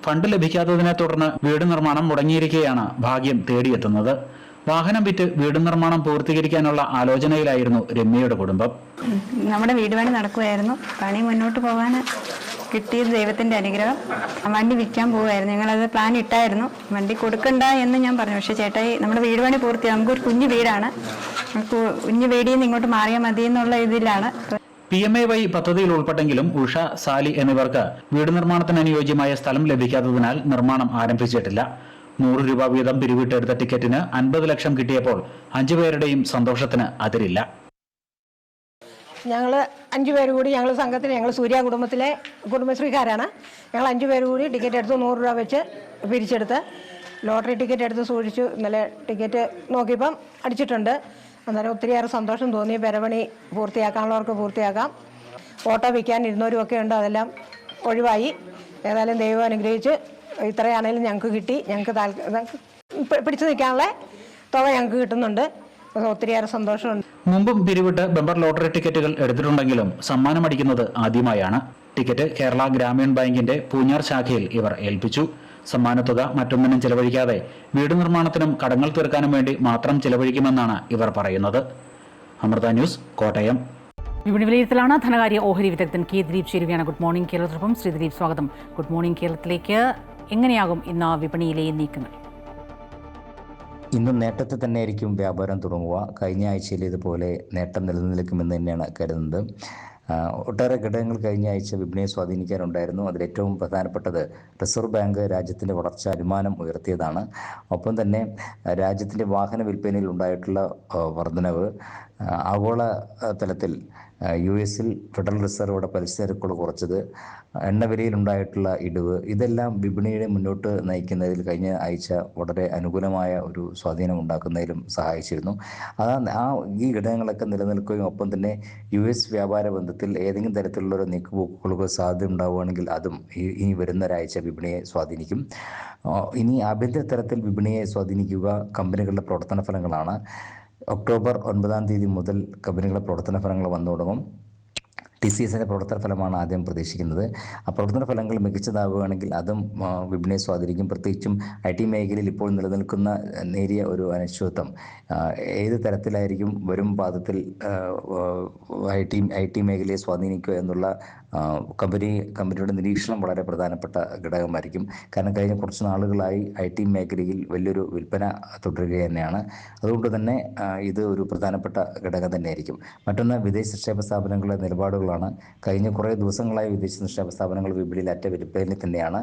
Speaker 12: ഫണ്ട് ലഭിക്കാത്തതിനെ തുടർന്ന് വീട് നിർമ്മാണം മുടങ്ങിയിരിക്കെയാണ് ഭാഗ്യം തേടിയെത്തുന്നത്. വാഹനം വിറ്റ് വീട് നിർമ്മാണം പൂർത്തീകരിക്കാനുള്ള ആലോചനയിലായിരുന്നു രമ്യയുടെ കുടുംബം.
Speaker 13: നമ്മുടെ വീട് പണി നടക്കുമായിരുന്നു. പണി മുന്നോട്ട് പോകാൻ കിട്ടിയത് ദൈവത്തിന്റെ അനുഗ്രഹം. വണ്ടി വിൽക്കാൻ പോവുമായിരുന്നു. ഞങ്ങളത് പ്ലാൻ ഇട്ടായിരുന്നു. വണ്ടി കൊടുക്കണ്ട എന്ന് ഞാൻ പറഞ്ഞു. പക്ഷേ ചേട്ടായി, നമ്മുടെ വീട് പണി പൂർത്തിയായി, നമുക്കൊരു കുഞ്ഞു വീടാണ്, കുഞ്ഞു വീടിൽ നിന്ന് ഇങ്ങോട്ട് മാറിയാൽ മതി എന്നുള്ള ഇതിലാണ്.
Speaker 12: PMAY പദ്ധതിയിൽ ഉൾപ്പെട്ടെങ്കിലും ഉഷ, സാലി എന്നിവർക്ക് വീട് നിർമ്മാണത്തിന് അനുയോജ്യമായ സ്ഥലം ലഭിക്കാത്തതിനാൽ നിർമ്മാണം ആരംഭിച്ചിട്ടില്ല. 100 രൂപ വീതം പിരിവിട്ടെടുത്ത ടിക്കറ്റിന് 50 ലക്ഷം കിട്ടിയപ്പോൾ 5 പേരുടെയും സന്തോഷത്തിന് അതിരില്ല.
Speaker 14: ഞങ്ങൾ 5 പേര് കൂടി, ഞങ്ങൾ സംഘത്തിൽ, ഞങ്ങൾ സൂര്യ കുടുംബത്തിലെ കുടുംബശ്രീക്കാരാണ്. ഞങ്ങൾ 5 പേര് കൂടി ടിക്കറ്റ് എടുത്ത് 100 രൂപ വെച്ച് പിരിച്ചെടുത്ത് ലോട്ടറി ടിക്കറ്റ് എടുത്ത് സൂക്ഷിച്ചു. ഇന്നലെ ടിക്കറ്റ് നോക്കിയപ്പം അടിച്ചിട്ടുണ്ട്. അന്നേരം ഒത്തിരിയേറെ സന്തോഷം തോന്നി. പെരപണി പൂർത്തിയാക്കാനുള്ളവർക്ക് പൂർത്തിയാക്കാം. ഓട്ടോ വിൽക്കാനിരുന്നവരും ഒക്കെ ഉണ്ട്, അതെല്ലാം ഒഴിവായി. ഏതായാലും ദൈവം അനുഗ്രഹിച്ച് ഇത്രയാണെങ്കിലും ഞങ്ങൾക്ക് കിട്ടി. ഞങ്ങൾക്ക് പിടിച്ചു നിൽക്കാനുള്ള തുക ഞങ്ങൾക്ക് കിട്ടുന്നുണ്ട്. ഒത്തിരിയേറെ സന്തോഷമുണ്ട്.
Speaker 12: മുമ്പും പിരിവിട്ട് ബമ്പർ ലോട്ടറി ടിക്കറ്റുകൾ എടുത്തിട്ടുണ്ടെങ്കിലും സമ്മാനമടിക്കുന്നത് ആദ്യമായാണ്. ടിക്കറ്റ് കേരള ഗ്രാമീൺ ബാങ്കിന്റെ പൂഞ്ഞാർ ശാഖയിൽ ഇവർ ഏൽപ്പിച്ചു. സമ്മാനത്തുക മറ്റൊന്നിനും ചെലവഴിക്കാതെ വീട് നിർമ്മാണത്തിനും കടങ്ങൾ തീർക്കാനും വേണ്ടി മാത്രം ചെലവഴിക്കുമെന്നാണ് ഇവർ പറയുന്നത്. അമൃത ന്യൂസ്, കോട്ടയം.
Speaker 1: വിപണി വിലയിരുത്തലാണ് ധനകാര്യ ഓഹരി വിദഗ്ധൻ കെ ദിലീപ് ചേരുകയാണ്. ഗുഡ് മോർണിംഗ് കേരളത്തിനൊപ്പം ശ്രീ ദിലീപ്, സ്വാഗതം. ഗുഡ് മോർണിംഗ് കേരളത്തിലേക്ക്. എങ്ങനെയാകും ഇന്ന് വിപണിയിലെ നീക്കങ്ങൾ?
Speaker 15: ഇന്ന് നേട്ടത്തിൽ തന്നെയായിരിക്കും വ്യാപാരം തുടങ്ങുക. കഴിഞ്ഞ ആഴ്ചയിൽ ഇതുപോലെ നേട്ടം നിലനിൽക്കുമെന്ന് തന്നെയാണ് കരുതുന്നത്. ഒട്ടേറെ ഘടകങ്ങൾ കഴിഞ്ഞ ആഴ്ച വിപണിയെ സ്വാധീനിക്കാനുണ്ടായിരുന്നു. അതിലേറ്റവും പ്രധാനപ്പെട്ടത് റിസർവ് ബാങ്ക് രാജ്യത്തിൻ്റെ വളർച്ച അനുമാനം ഉയർത്തിയതാണ്. ഒപ്പം തന്നെ രാജ്യത്തിൻ്റെ വാഹന വിൽപ്പനയിൽ ഉണ്ടായിട്ടുള്ള വർധനവ്, ആഗോള തലത്തിൽ US ഫെഡറൽ റിസർവോടെ പലിശ നിരക്കുകൾ കുറച്ചത്, എണ്ണവിലയിലുണ്ടായിട്ടുള്ള ഇടിവ്, ഇതെല്ലാം വിപണിയെ മുന്നോട്ട് നയിക്കുന്നതിൽ കഴിഞ്ഞ ആഴ്ച വളരെ അനുകൂലമായ ഒരു സ്വാധീനം ഉണ്ടാക്കുന്നതിലും സഹായിച്ചിരുന്നു. ഈ ഘടകങ്ങളൊക്കെ നിലനിൽക്കുകയും ഒപ്പം തന്നെ US വ്യാപാര ബന്ധത്തിൽ ഏതെങ്കിലും തരത്തിലുള്ള ഒരു നീക്കുപോക്കുകൾക്ക് സാധ്യത ഉണ്ടാവുകയാണെങ്കിൽ അതും ഈ വരുന്ന ഒരാഴ്ച വിപണിയെ സ്വാധീനിക്കും. ഇനി ആഭ്യന്തര തലത്തിൽ വിപണിയെ സ്വാധീനിക്കുക കമ്പനികളുടെ പ്രവർത്തന ഫലങ്ങളാണ്. ഒക്ടോബർ 9-ാം തീയതി മുതൽ കമ്പനികളുടെ പ്രവർത്തന ഫലങ്ങൾ വന്നു തുടങ്ങും. TCSന്റെ പ്രവർത്തന ഫലമാണ് ആദ്യം പ്രതീക്ഷിക്കുന്നത്. ആ പ്രവർത്തന ഫലങ്ങൾ മികച്ചതാവുകയാണെങ്കിൽ അതും വിപണിയെ സ്വാധീനിക്കും. പ്രത്യേകിച്ചും IT മേഖലയിൽ ഇപ്പോൾ നിലനിൽക്കുന്ന നേരിയ ഒരു അനിശ്ചിതത്വം ഏത് തരത്തിലായിരിക്കും വരും പാദത്തിൽ IT മേഖലയെ സ്വാധീനിക്കുക എന്നുള്ള കമ്പനിയുടെ നിരീക്ഷണം വളരെ പ്രധാനപ്പെട്ട ഘടകമായിരിക്കും. കാരണം കഴിഞ്ഞ കുറച്ച് നാളുകളായി IT മേഖലയിൽ വലിയൊരു വിൽപ്പന തുടരുക തന്നെയാണ്. അതുകൊണ്ട് തന്നെ ഇത് ഒരു പ്രധാനപ്പെട്ട ഘടകം തന്നെയായിരിക്കും. മറ്റൊന്ന്, വിദേശ നിക്ഷേപ സ്ഥാപനങ്ങളുടെ നിലപാടുകളാണ്. കഴിഞ്ഞ കുറേ ദിവസങ്ങളായി വിദേശ നിക്ഷേപ സ്ഥാപനങ്ങൾ വിപണിയിൽ അറ്റ വിൽപ്പനയിൽ തന്നെയാണ്.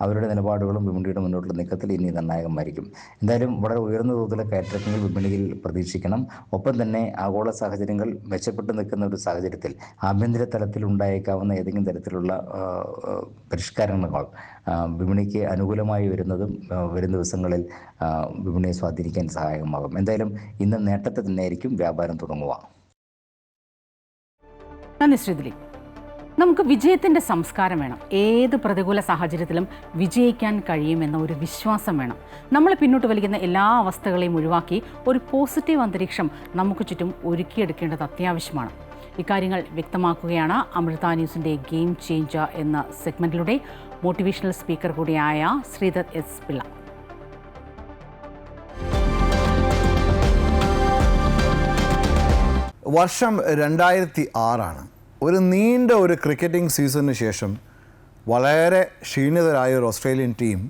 Speaker 15: അവരുടെ നിലപാടുകളും വിപണിയുടെ മുന്നോട്ടുള്ള നീക്കത്തിൽ ഇനി നിർണായകമായിരിക്കും. എന്തായാലും വളരെ ഉയർന്ന തോതിലെ കയറ്റിറക്കങ്ങൾ വിപണിയിൽ പ്രതീക്ഷിക്കണം. ഒപ്പം തന്നെ ആഗോള സാഹചര്യങ്ങൾ മെച്ചപ്പെട്ടു നിൽക്കുന്ന ഒരു സാഹചര്യത്തിൽ ആഭ്യന്തര തലത്തിൽ ഉണ്ടായേക്കാവുന്ന ഏതെങ്കിലും തരത്തിലുള്ള പരിഷ്കാരങ്ങൾ വിപണിക്ക് അനുകൂലമായി വരുന്നതും വരും ദിവസങ്ങളിൽ വിപണിയെ സ്വാധീനിക്കാൻ സഹായകമാകും. എന്തായാലും ഇന്ന് നേട്ടത്തെ തന്നെയായിരിക്കും വ്യാപാരം തുടങ്ങുക.
Speaker 1: നന്ദി ശ്രീ ദിലീപ്. നമുക്ക് വിജയത്തിൻ്റെ സംസ്കാരം വേണം. ഏത് പ്രതികൂല സാഹചര്യത്തിലും വിജയിക്കാൻ കഴിയുമെന്ന ഒരു വിശ്വാസം വേണം. നമ്മളെ പിന്നോട്ട് വലിക്കുന്ന എല്ലാ അവസ്ഥകളെയും ഒഴിവാക്കി ഒരു പോസിറ്റീവ് അന്തരീക്ഷം നമുക്ക് ചുറ്റും ഒരുക്കിയെടുക്കേണ്ടത് അത്യാവശ്യമാണ്. ഇക്കാര്യങ്ങൾ വ്യക്തമാക്കുകയാണ് അമൃത ന്യൂസിൻ്റെ ഗെയിം ചേഞ്ചർ എന്ന സെഗ്മെൻറ്റിലൂടെ മോട്ടിവേഷണൽ സ്പീക്കർ കൂടിയായ ശ്രീധർ S. പിള്ള.
Speaker 16: വർഷം 2006 ഒരു നീണ്ട ഒരു ക്രിക്കറ്റിംഗ് സീസണിന് ശേഷം വളരെ ക്ഷീണിതരായ ഒരു ഓസ്ട്രേലിയൻ ടീം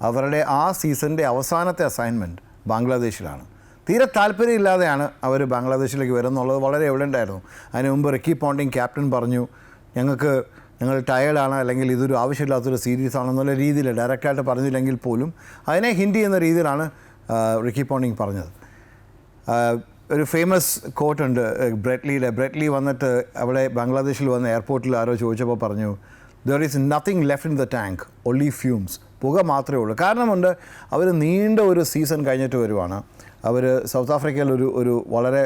Speaker 16: അവരുടെ ആ സീസണിൻ്റെ അവസാനത്തെ അസൈൻമെൻറ്റ് ബാംഗ്ലാദേശിലാണ്. തീരെ താല്പര്യമില്ലാതെയാണ് അവർ ബാംഗ്ലാദേശിലേക്ക് വരുന്നുള്ളത് വളരെ എവിഡൻ്റ് ആയിരുന്നു. അതിന് മുമ്പ് റിക്കി പോണ്ടിങ് ക്യാപ്റ്റൻ പറഞ്ഞു, ഞങ്ങൾ ടയേർഡാണ്, അല്ലെങ്കിൽ ഇതൊരു ആവശ്യമില്ലാത്തൊരു സീരീസ് ആണെന്നുള്ള രീതിയിൽ ഡയറക്റ്റായിട്ട് പറഞ്ഞില്ലെങ്കിൽ പോലും അതിനെ ഹിൻഡ് ചെയ്യുന്ന രീതിയിലാണ് റിക്കി പോണ്ടിങ് പറഞ്ഞത്. ഒരു ഫേമസ് കോട്ടുണ്ട് ബ്രെറ്റ്ലി വന്നിട്ട് അവിടെ ബാംഗ്ലാദേശിൽ വന്ന എയർപോർട്ടിൽ ആരോ ചോദിച്ചപ്പോൾ പറഞ്ഞു, there is nothing left in the tank, only fumes, പുക മാത്രമേ ഉള്ളൂ. കാരണമുണ്ട്, അവർ നീണ്ട ഒരു സീസൺ കഴിഞ്ഞിട്ട് വരുവാണ്. അവർ സൗത്ത് ആഫ്രിക്കയിൽ ഒരു വളരെ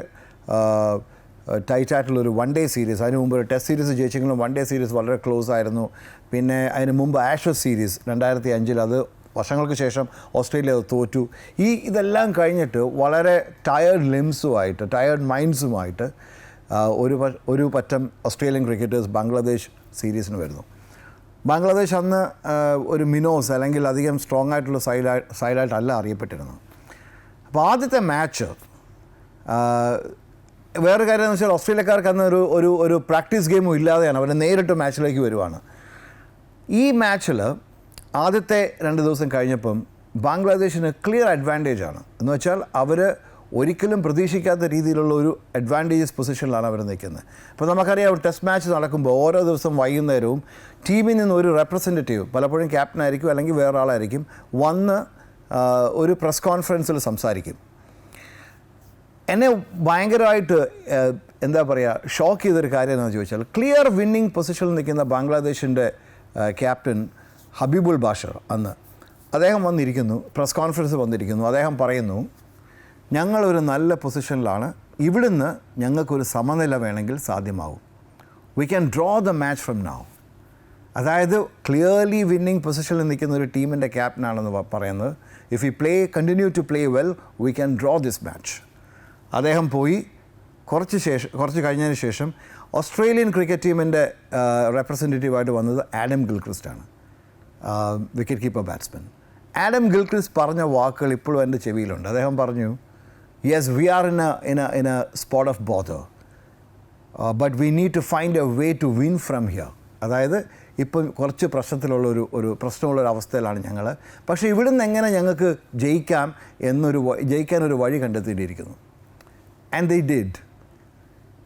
Speaker 16: ടൈറ്റായിട്ടുള്ളൊരു 1 ഡേ സീരീസ്, അതിന് മുമ്പ് ഒരു ടെസ്റ്റ് സീരീസ് ജയിച്ചെങ്കിലും 1 ഡേ സീരീസ് വളരെ ക്ലോസ് ആയിരുന്നു. പിന്നെ അതിന് മുമ്പ് ആഷസ് സീരീസ് 2005 അത് വർഷങ്ങൾക്ക് ശേഷം ഓസ്ട്രേലിയ തോറ്റു. ഇതെല്ലാം കഴിഞ്ഞിട്ട് വളരെ ടയേർഡ് ലിംസുമായിട്ട് ടയേർഡ് മൈൻഡ്സുമായിട്ട് ഒരു പറ്റം ഓസ്ട്രേലിയൻ ക്രിക്കറ്റേഴ്സ് ബാംഗ്ലാദേശ് സീരീസിന് വരുന്നു. ബാംഗ്ലാദേശ് അന്ന് ഒരു മിനോസ് അല്ലെങ്കിൽ അധികം സ്ട്രോങ് ആയിട്ടുള്ള സൈഡായിട്ടല്ല അറിയപ്പെട്ടിരുന്നത്. അപ്പോൾ ആദ്യത്തെ മാച്ച് വേറൊരു കാര്യം എന്ന് വെച്ചാൽ ഓസ്ട്രേലിയക്കാർക്ക് അന്ന് ഒരു പ്രാക്ടീസ് ഗെയിമും ഇല്ലാതെയാണ് അവർ നേരിട്ട് മാച്ചിലേക്ക് വരുവാണ്. ഈ മാച്ചിൽ ആദ്യത്തെ 2 ദിവസം കഴിഞ്ഞപ്പം ബാംഗ്ലാദേശിന് ക്ലിയർ അഡ്വാൻറ്റേജ് ആണ്. എന്ന് വെച്ചാൽ അവർ ഒരിക്കലും പ്രതീക്ഷിക്കാത്ത രീതിയിലുള്ള ഒരു അഡ്വാൻറ്റേജസ് പൊസിഷനിലാണ് അവർ നിൽക്കുന്നത്. അപ്പോൾ നമുക്കറിയാം, ഒരു ടെസ്റ്റ് മാച്ച് നടക്കുമ്പോൾ ഓരോ ദിവസം വൈകുന്നേരവും ടീമിൽ നിന്ന് ഒരു റെപ്രസെൻറ്റേറ്റീവ്, പലപ്പോഴും ക്യാപ്റ്റനായിരിക്കും അല്ലെങ്കിൽ വേറെ ആളായിരിക്കും, വന്ന് ഒരു പ്രസ് കോൺഫറൻസിൽ സംസാരിക്കും. എന്നെ ഭയങ്കരമായിട്ട് എന്താ പറയുക ഷോക്ക് ചെയ്തൊരു കാര്യം എന്താണെന്ന് ചോദിച്ചാൽ, ക്ലിയർ വിന്നിങ് പൊസിഷനിൽ നിൽക്കുന്ന ബാംഗ്ലാദേശിൻ്റെ ക്യാപ്റ്റൻ ഹബീബുൾ ബാഷർ അദ്ദേഹം വന്നിരിക്കുന്നു, പ്രസ് കോൺഫറൻസ് വന്നിരിക്കുന്നു. അദ്ദേഹം പറയുന്നു, ഞങ്ങളൊരു നല്ല പൊസിഷനിലാണ്, ഇവിടുന്ന് ഞങ്ങൾക്കൊരു സമനില വേണമെങ്കിൽ സാധ്യമാവും. We can draw the match from now. അതായത് ക്ലിയർലി വിന്നിങ് പൊസിഷനിൽ നിൽക്കുന്ന ഒരു ടീമിൻ്റെ ക്യാപ്റ്റനാണെന്ന് പറയുന്നത്. If you continue to play well, we can draw this match. അദ്ദേഹം പോയി കുറച്ച് കഴിഞ്ഞതിന് ശേഷം ഓസ്ട്രേലിയൻ ക്രിക്കറ്റ് ടീമിൻ്റെ റെപ്രസെൻറ്റേറ്റീവായിട്ട് വന്നത് ആഡം ഗിൽക്രിസ്റ്റാണ്, wicket keeper batsman. Adam Gilchrist പറഞ്ഞ വാക്കുകൾ ഇപ്പോഴും എൻ്റെ ചെവിയിലുണ്ട്. അദ്ദേഹം പറഞ്ഞു, yes, we are in a spot of bother, but we need to find a way to win from here. അതായത് ഇപ്പം കുറച്ച് പ്രശ്നമുള്ളൊരു അവസ്ഥയിലാണ് ഞങ്ങൾ, പക്ഷേ ഇവിടുന്ന് എങ്ങനെ ഞങ്ങൾക്ക് ജയിക്കാനൊരു വഴി കണ്ടെത്തേണ്ടിയിരിക്കുന്നു. And they did.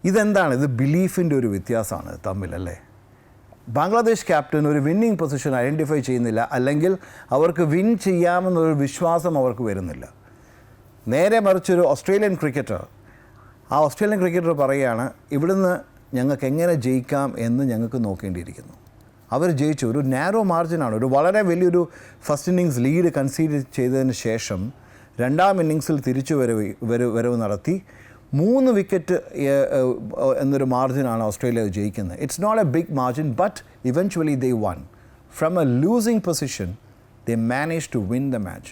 Speaker 16: ഇതെന്താണ്? ഇത് ബിലീഫിൻ്റെ ഒരു വ്യത്യാസമാണ് തമ്മിലല്ലേ. ബാംഗ്ലാദേശ് ക്യാപ്റ്റൻ ഒരു വിന്നിങ് പൊസിഷൻ ഐഡൻറ്റിഫൈ ചെയ്യുന്നില്ല, അല്ലെങ്കിൽ അവർക്ക് വിൻ ചെയ്യാമെന്നൊരു വിശ്വാസം അവർക്ക് വരുന്നില്ല. നേരെ മറിച്ചൊരു ഓസ്ട്രേലിയൻ ക്രിക്കറ്റർ പറയുകയാണ്, ഇവിടുന്ന് ഞങ്ങൾക്ക് എങ്ങനെ ജയിക്കാം എന്ന് ഞങ്ങൾക്ക് നോക്കേണ്ടിയിരിക്കുന്നു. അവർ ജയിച്ചു. ഒരു നാരോ മാർജിനാണ്. ഒരു വളരെ വലിയൊരു ഫസ്റ്റ് ഇന്നിങ്സ് ലീഡ് കൺസീഡ് ചെയ്തതിന് ശേഷം 2ാം ഇന്നിങ്സിൽ വരവ് നടത്തി 3 വിക്കറ്റ് എന്നൊരു മാർജിനാണ് ഓസ്ട്രേലിയ ജയിക്കുന്നത്. It's not a big margin, but eventually they won. From a losing position they manage to win the match.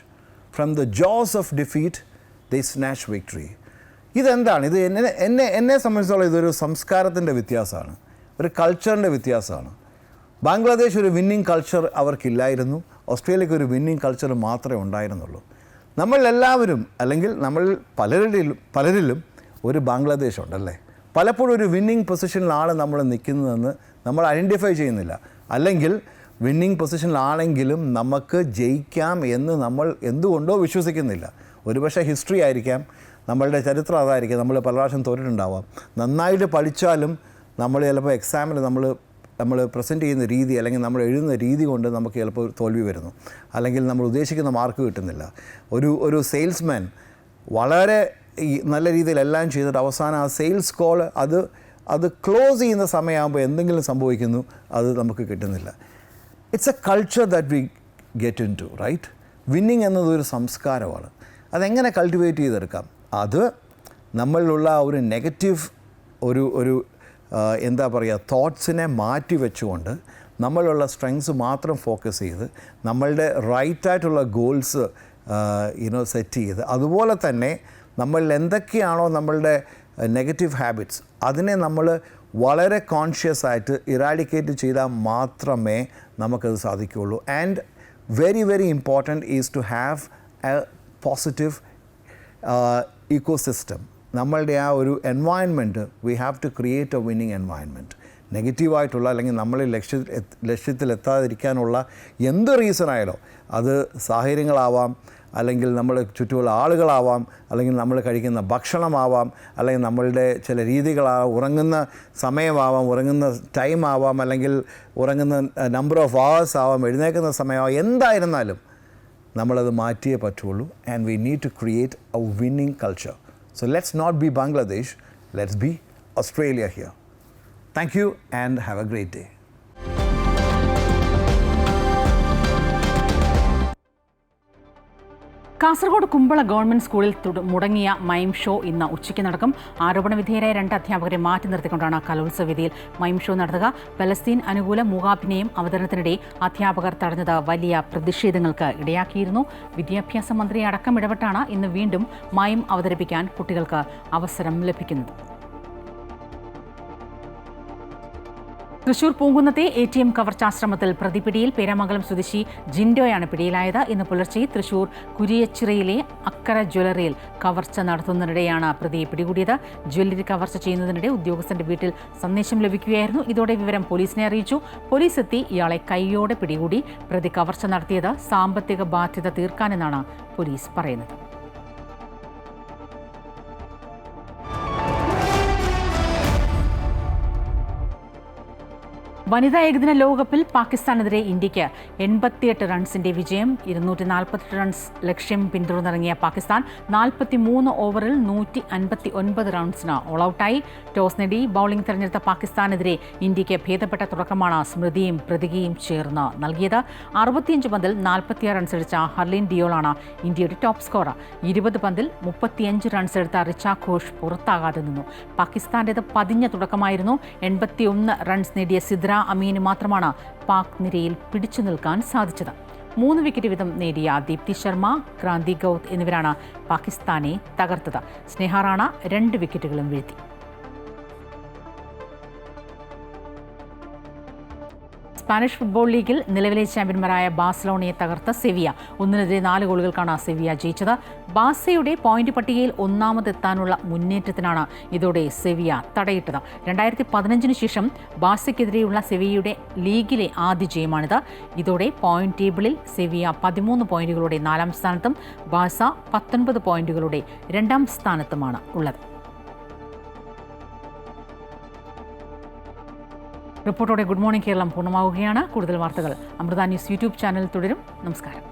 Speaker 16: From the jaws of defeat they snatch victory. ഇതെന്താണ്? ഇത് എന്നെ സംബന്ധിച്ചോളം ഇതൊരു സംസ്കാരത്തിൻ്റെ വ്യത്യാസമാണ്, ഒരു കൾച്ചറിൻ്റെ വ്യത്യാസമാണ്. ബാംഗ്ലാദേശ് ഒരു വിന്നിങ് കൾച്ചർ അവർക്കില്ലായിരുന്നു. ഓസ്ട്രേലിയക്ക് ഒരു വിന്നിങ് കൾച്ചർ മാത്രമേ ഉണ്ടായിരുന്നുള്ളൂ. നമ്മളെല്ലാവരും, അല്ലെങ്കിൽ നമ്മൾ പലരിലും ഒരു ബാംഗ്ലാദേശ് ഉണ്ടല്ലേ. പലപ്പോഴും ഒരു വിന്നിങ് പൊസിഷനിലാണ് നമ്മൾ നിൽക്കുന്നതെന്ന് നമ്മൾ ഐഡൻറ്റിഫൈ ചെയ്യുന്നില്ല. അല്ലെങ്കിൽ വിന്നിങ് പൊസിഷനിലാണെങ്കിലും നമുക്ക് ജയിക്കാം എന്ന് നമ്മൾ എന്തുകൊണ്ടോ വിശ്വസിക്കുന്നില്ല. ഒരുപക്ഷെ ഹിസ്റ്ററി ആയിരിക്കാം, നമ്മളുടെ ചരിത്രം അതായിരിക്കാം, നമ്മൾ പല പ്രാവശ്യം തോറ്റിട്ടുണ്ടാവാം. നന്നായിട്ട് പഠിച്ചാലും നമ്മൾ ചിലപ്പോൾ എക്സാമിൽ നമ്മൾ പ്രസൻറ്റ് ചെയ്യുന്ന രീതി അല്ലെങ്കിൽ നമ്മൾ എഴുതുന്ന രീതി കൊണ്ട് നമുക്ക് ചിലപ്പോൾ തോൽവി വരുന്നു, അല്ലെങ്കിൽ നമ്മൾ ഉദ്ദേശിക്കുന്ന മാർക്ക് കിട്ടുന്നില്ല. ഒരു സെയിൽസ്മാൻ വളരെ നല്ല രീതിയിൽ എല്ലാം ചെയ്തിട്ട് അവസാനം ആ സെയിൽസ് കോൾ അത് ക്ലോസ് ചെയ്യുന്ന സമയമാകുമ്പോൾ എന്തെങ്കിലും സംഭവിക്കുന്നു, അത് നമുക്ക് കിട്ടുന്നില്ല. It's a culture that we get into, right? Winning എന്നതൊരു സംസ്കാരമാണ്. അതെങ്ങനെ കൾട്ടിവേറ്റ് ചെയ്തെടുക്കാം? അത് നമ്മളിലുള്ള ഒരു നെഗറ്റീവ് ഒരു എന്താ പറയുക, തോട്ട്സിനെ മാറ്റി വെച്ചുകൊണ്ട് നമ്മളുള്ള സ്ട്രെങ്സ് മാത്രം ഫോക്കസ് ചെയ്ത് നമ്മളുടെ റൈറ്റായിട്ടുള്ള ഗോൾസ് സെറ്റ് ചെയ്ത്, അതുപോലെ തന്നെ നമ്മളിൽ എന്തൊക്കെയാണോ നമ്മളുടെ നെഗറ്റീവ് ഹാബിറ്റ്സ് അതിനെ നമ്മൾ വളരെ കോൺഷ്യസ് ആയിട്ട് ഇറാഡിക്കേറ്റ് ചെയ്താൽ മാത്രമേ നമുക്കത് സാധിക്കുകയുള്ളൂ. And very very important is to have a positive ecosystem. നമ്മളുടെ ആ ഒരു environment, we have to create a winning environment. നെഗറ്റീവായിട്ടുള്ള അല്ലെങ്കിൽ നമ്മൾ ലക്ഷ്യത്തിലെത്താതിരിക്കാനുള്ള എന്ത് റീസണായാലോ, അത് സാഹചര്യങ്ങളാവാം, അല്ലെങ്കിൽ നമ്മൾ ചുറ്റുമുള്ള ആളുകളാവാം, അല്ലെങ്കിൽ നമ്മൾ കഴിക്കുന്ന ഭക്ഷണമാവാം, അല്ലെങ്കിൽ നമ്മളുടെ ചില രീതികളാവാം, ഉറങ്ങുന്ന സമയമാവാം, ഉറങ്ങുന്ന ടൈം ആവാം, അല്ലെങ്കിൽ ഉറങ്ങുന്ന നമ്പർ ഓഫ് അവേഴ്സ് ആവാം, എഴുന്നേൽക്കുന്ന സമയമാവാം, എന്തായിരുന്നാലും നമ്മളത് മാറ്റിയേ പറ്റുള്ളൂ. And we need to create a winning culture. So let's not be Bangladesh, let's be Australia here. Thank you and have a great day.
Speaker 1: Kasaragod Kumbla government സ്കൂളിൽ മുടങ്ങിയ മൈം ഷോ ഇന്ന് ഉച്ചയ്ക്ക് നടക്കും. ആരോപണ വിധേയരായ 2 അധ്യാപകരെ മാറ്റി നിർത്തിക്കൊണ്ടാണ് കലോത്സവ വേദിയിൽ മൈം ഷോ നടത്തുക. പലസ്തീൻ അനുകൂല മൂകാഭിനയം അവതരണത്തിനിടെ അധ്യാപകർ തടഞ്ഞത് വലിയ പ്രതിഷേധങ്ങൾക്ക് ഇടയാക്കിയിരുന്നു. വിദ്യാഭ്യാസ മന്ത്രി അടക്കം ഇടപെട്ടാണ് ഇന്ന് വീണ്ടും മൈം അവതരിപ്പിക്കാൻ കുട്ടികൾക്ക് അവസരം ലഭിക്കുന്നത്. തൃശൂർ പൂങ്കുന്നത്തെ ATM കവർച്ചാശ്രമത്തിൽ പ്രതിപിടിയിൽ. പേരാമംഗലം സ്വദേശി ജിൻഡോയാണ് പിടിയിലായത്. ഇന്ന് പുലർച്ചെ തൃശൂർ കുരിയച്ചിറയിലെ അക്കര ജ്വല്ലറിയിൽ കവർച്ച നടത്തുന്നതിനിടെയാണ് പ്രതിയെ പിടികൂടിയത്. ജ്വല്ലറി കവർച്ച ചെയ്യുന്നതിനിടെ ഉദ്യോഗസ്ഥന്റെ വീട്ടിൽ സന്ദേശം ലഭിക്കുകയായിരുന്നു. ഇതോടെ വിവരം പോലീസിനെ അറിയിച്ചു. പോലീസ് എത്തി ഇയാളെ കൈയോടെ പിടികൂടി. പ്രതി കവർച്ച നടത്തിയത് സാമ്പത്തിക ബാധ്യത തീർക്കാനെന്നാണ് പോലീസ് പറയുന്നത്. വനിതാ ഏകദിന ലോകകപ്പിൽ പാകിസ്ഥാനെതിരെ ഇന്ത്യയ്ക്ക് 88 റൺസിന്റെ വിജയം. 248 റൺസ് ലക്ഷ്യം പിന്തുടർന്നിറങ്ങിയ പാകിസ്ഥാൻ 43 ഓവറിൽ 159 റൺസിന് ഓൾ ഔട്ടായി. ടോസ് നേടി ബൌളിംഗ് തെരഞ്ഞെടുത്ത പാകിസ്ഥാനെതിരെ ഇന്ത്യയ്ക്ക് ഭേദപ്പെട്ട തുടക്കമാണ് സ്മൃതിയും പ്രതികയും ചേർന്ന് നൽകിയത്. 65 പന്തിൽ 46 റൺസ് അടിച്ച ഹർലിൻ ഡിയോളാണ് ഇന്ത്യയുടെ ടോപ്പ് സ്കോറർ. 20 പന്തിൽ 35 റൺസ് എടുത്ത റിച്ച ഘോഷ് പുറത്താകാതെ നിന്നു. പാകിസ്ഥാന്റേത് പതിഞ്ഞ തുടക്കമായിരുന്നു. 81 റൺസ് നേടിയ സിദ്ര അമീന് മാത്രമാണ് പാക് നിരയിൽ പിടിച്ചു നിൽക്കാൻ സാധിച്ചത്. 3 വിക്കറ്റ് വീതം നേടിയ ദീപ്തി ശർമ്മ, ക്രാന്തി ഗൌത് എന്നിവരാണ് പാകിസ്ഥാനെ തകർത്തത്. സ്നേഹ റാണ 2 വിക്കറ്റുകളും വീഴ്ത്തി. സ്പാനിഷ് ഫുട്ബോൾ ലീഗിൽ നിലവിലെ ചാമ്പ്യന്മാരായ ബാഴ്സലോണയെ തകർത്ത സെവിയ 1-4 ഗോളുകൾക്കാണ് സെവിയ ജയിച്ചത്. ബാഴ്സയുടെ പോയിന്റ് പട്ടികയിൽ ഒന്നാമതെത്താനുള്ള മുന്നേറ്റത്തിനാണ് ഇതോടെ സെവിയ തടയിട്ടത്. 2015 ശേഷം ബാഴ്സയ്ക്കെതിരെയുള്ള സെവിയയുടെ ലീഗിലെ ആദ്യ ജയമാണിത്. ഇതോടെ പോയിന്റ് ടേബിളിൽ സെവിയ 13 പോയിന്റുകളോടെ 4ാം സ്ഥാനത്തും ബാഴ്സ 19 പോയിന്റുകളോടെ 2ാം സ്ഥാനത്തുമാണ് ഉള്ളത്. റിപ്പോർട്ടോടെ ഗുഡ് മോർണിംഗ് കേരളം പൂർണ്ണമാവുകയാണ്. കൂടുതൽ വാർത്തകൾ അമൃത ന്യൂസ് യൂട്യൂബ് ചാനൽ തുടരും. നമസ്കാരം.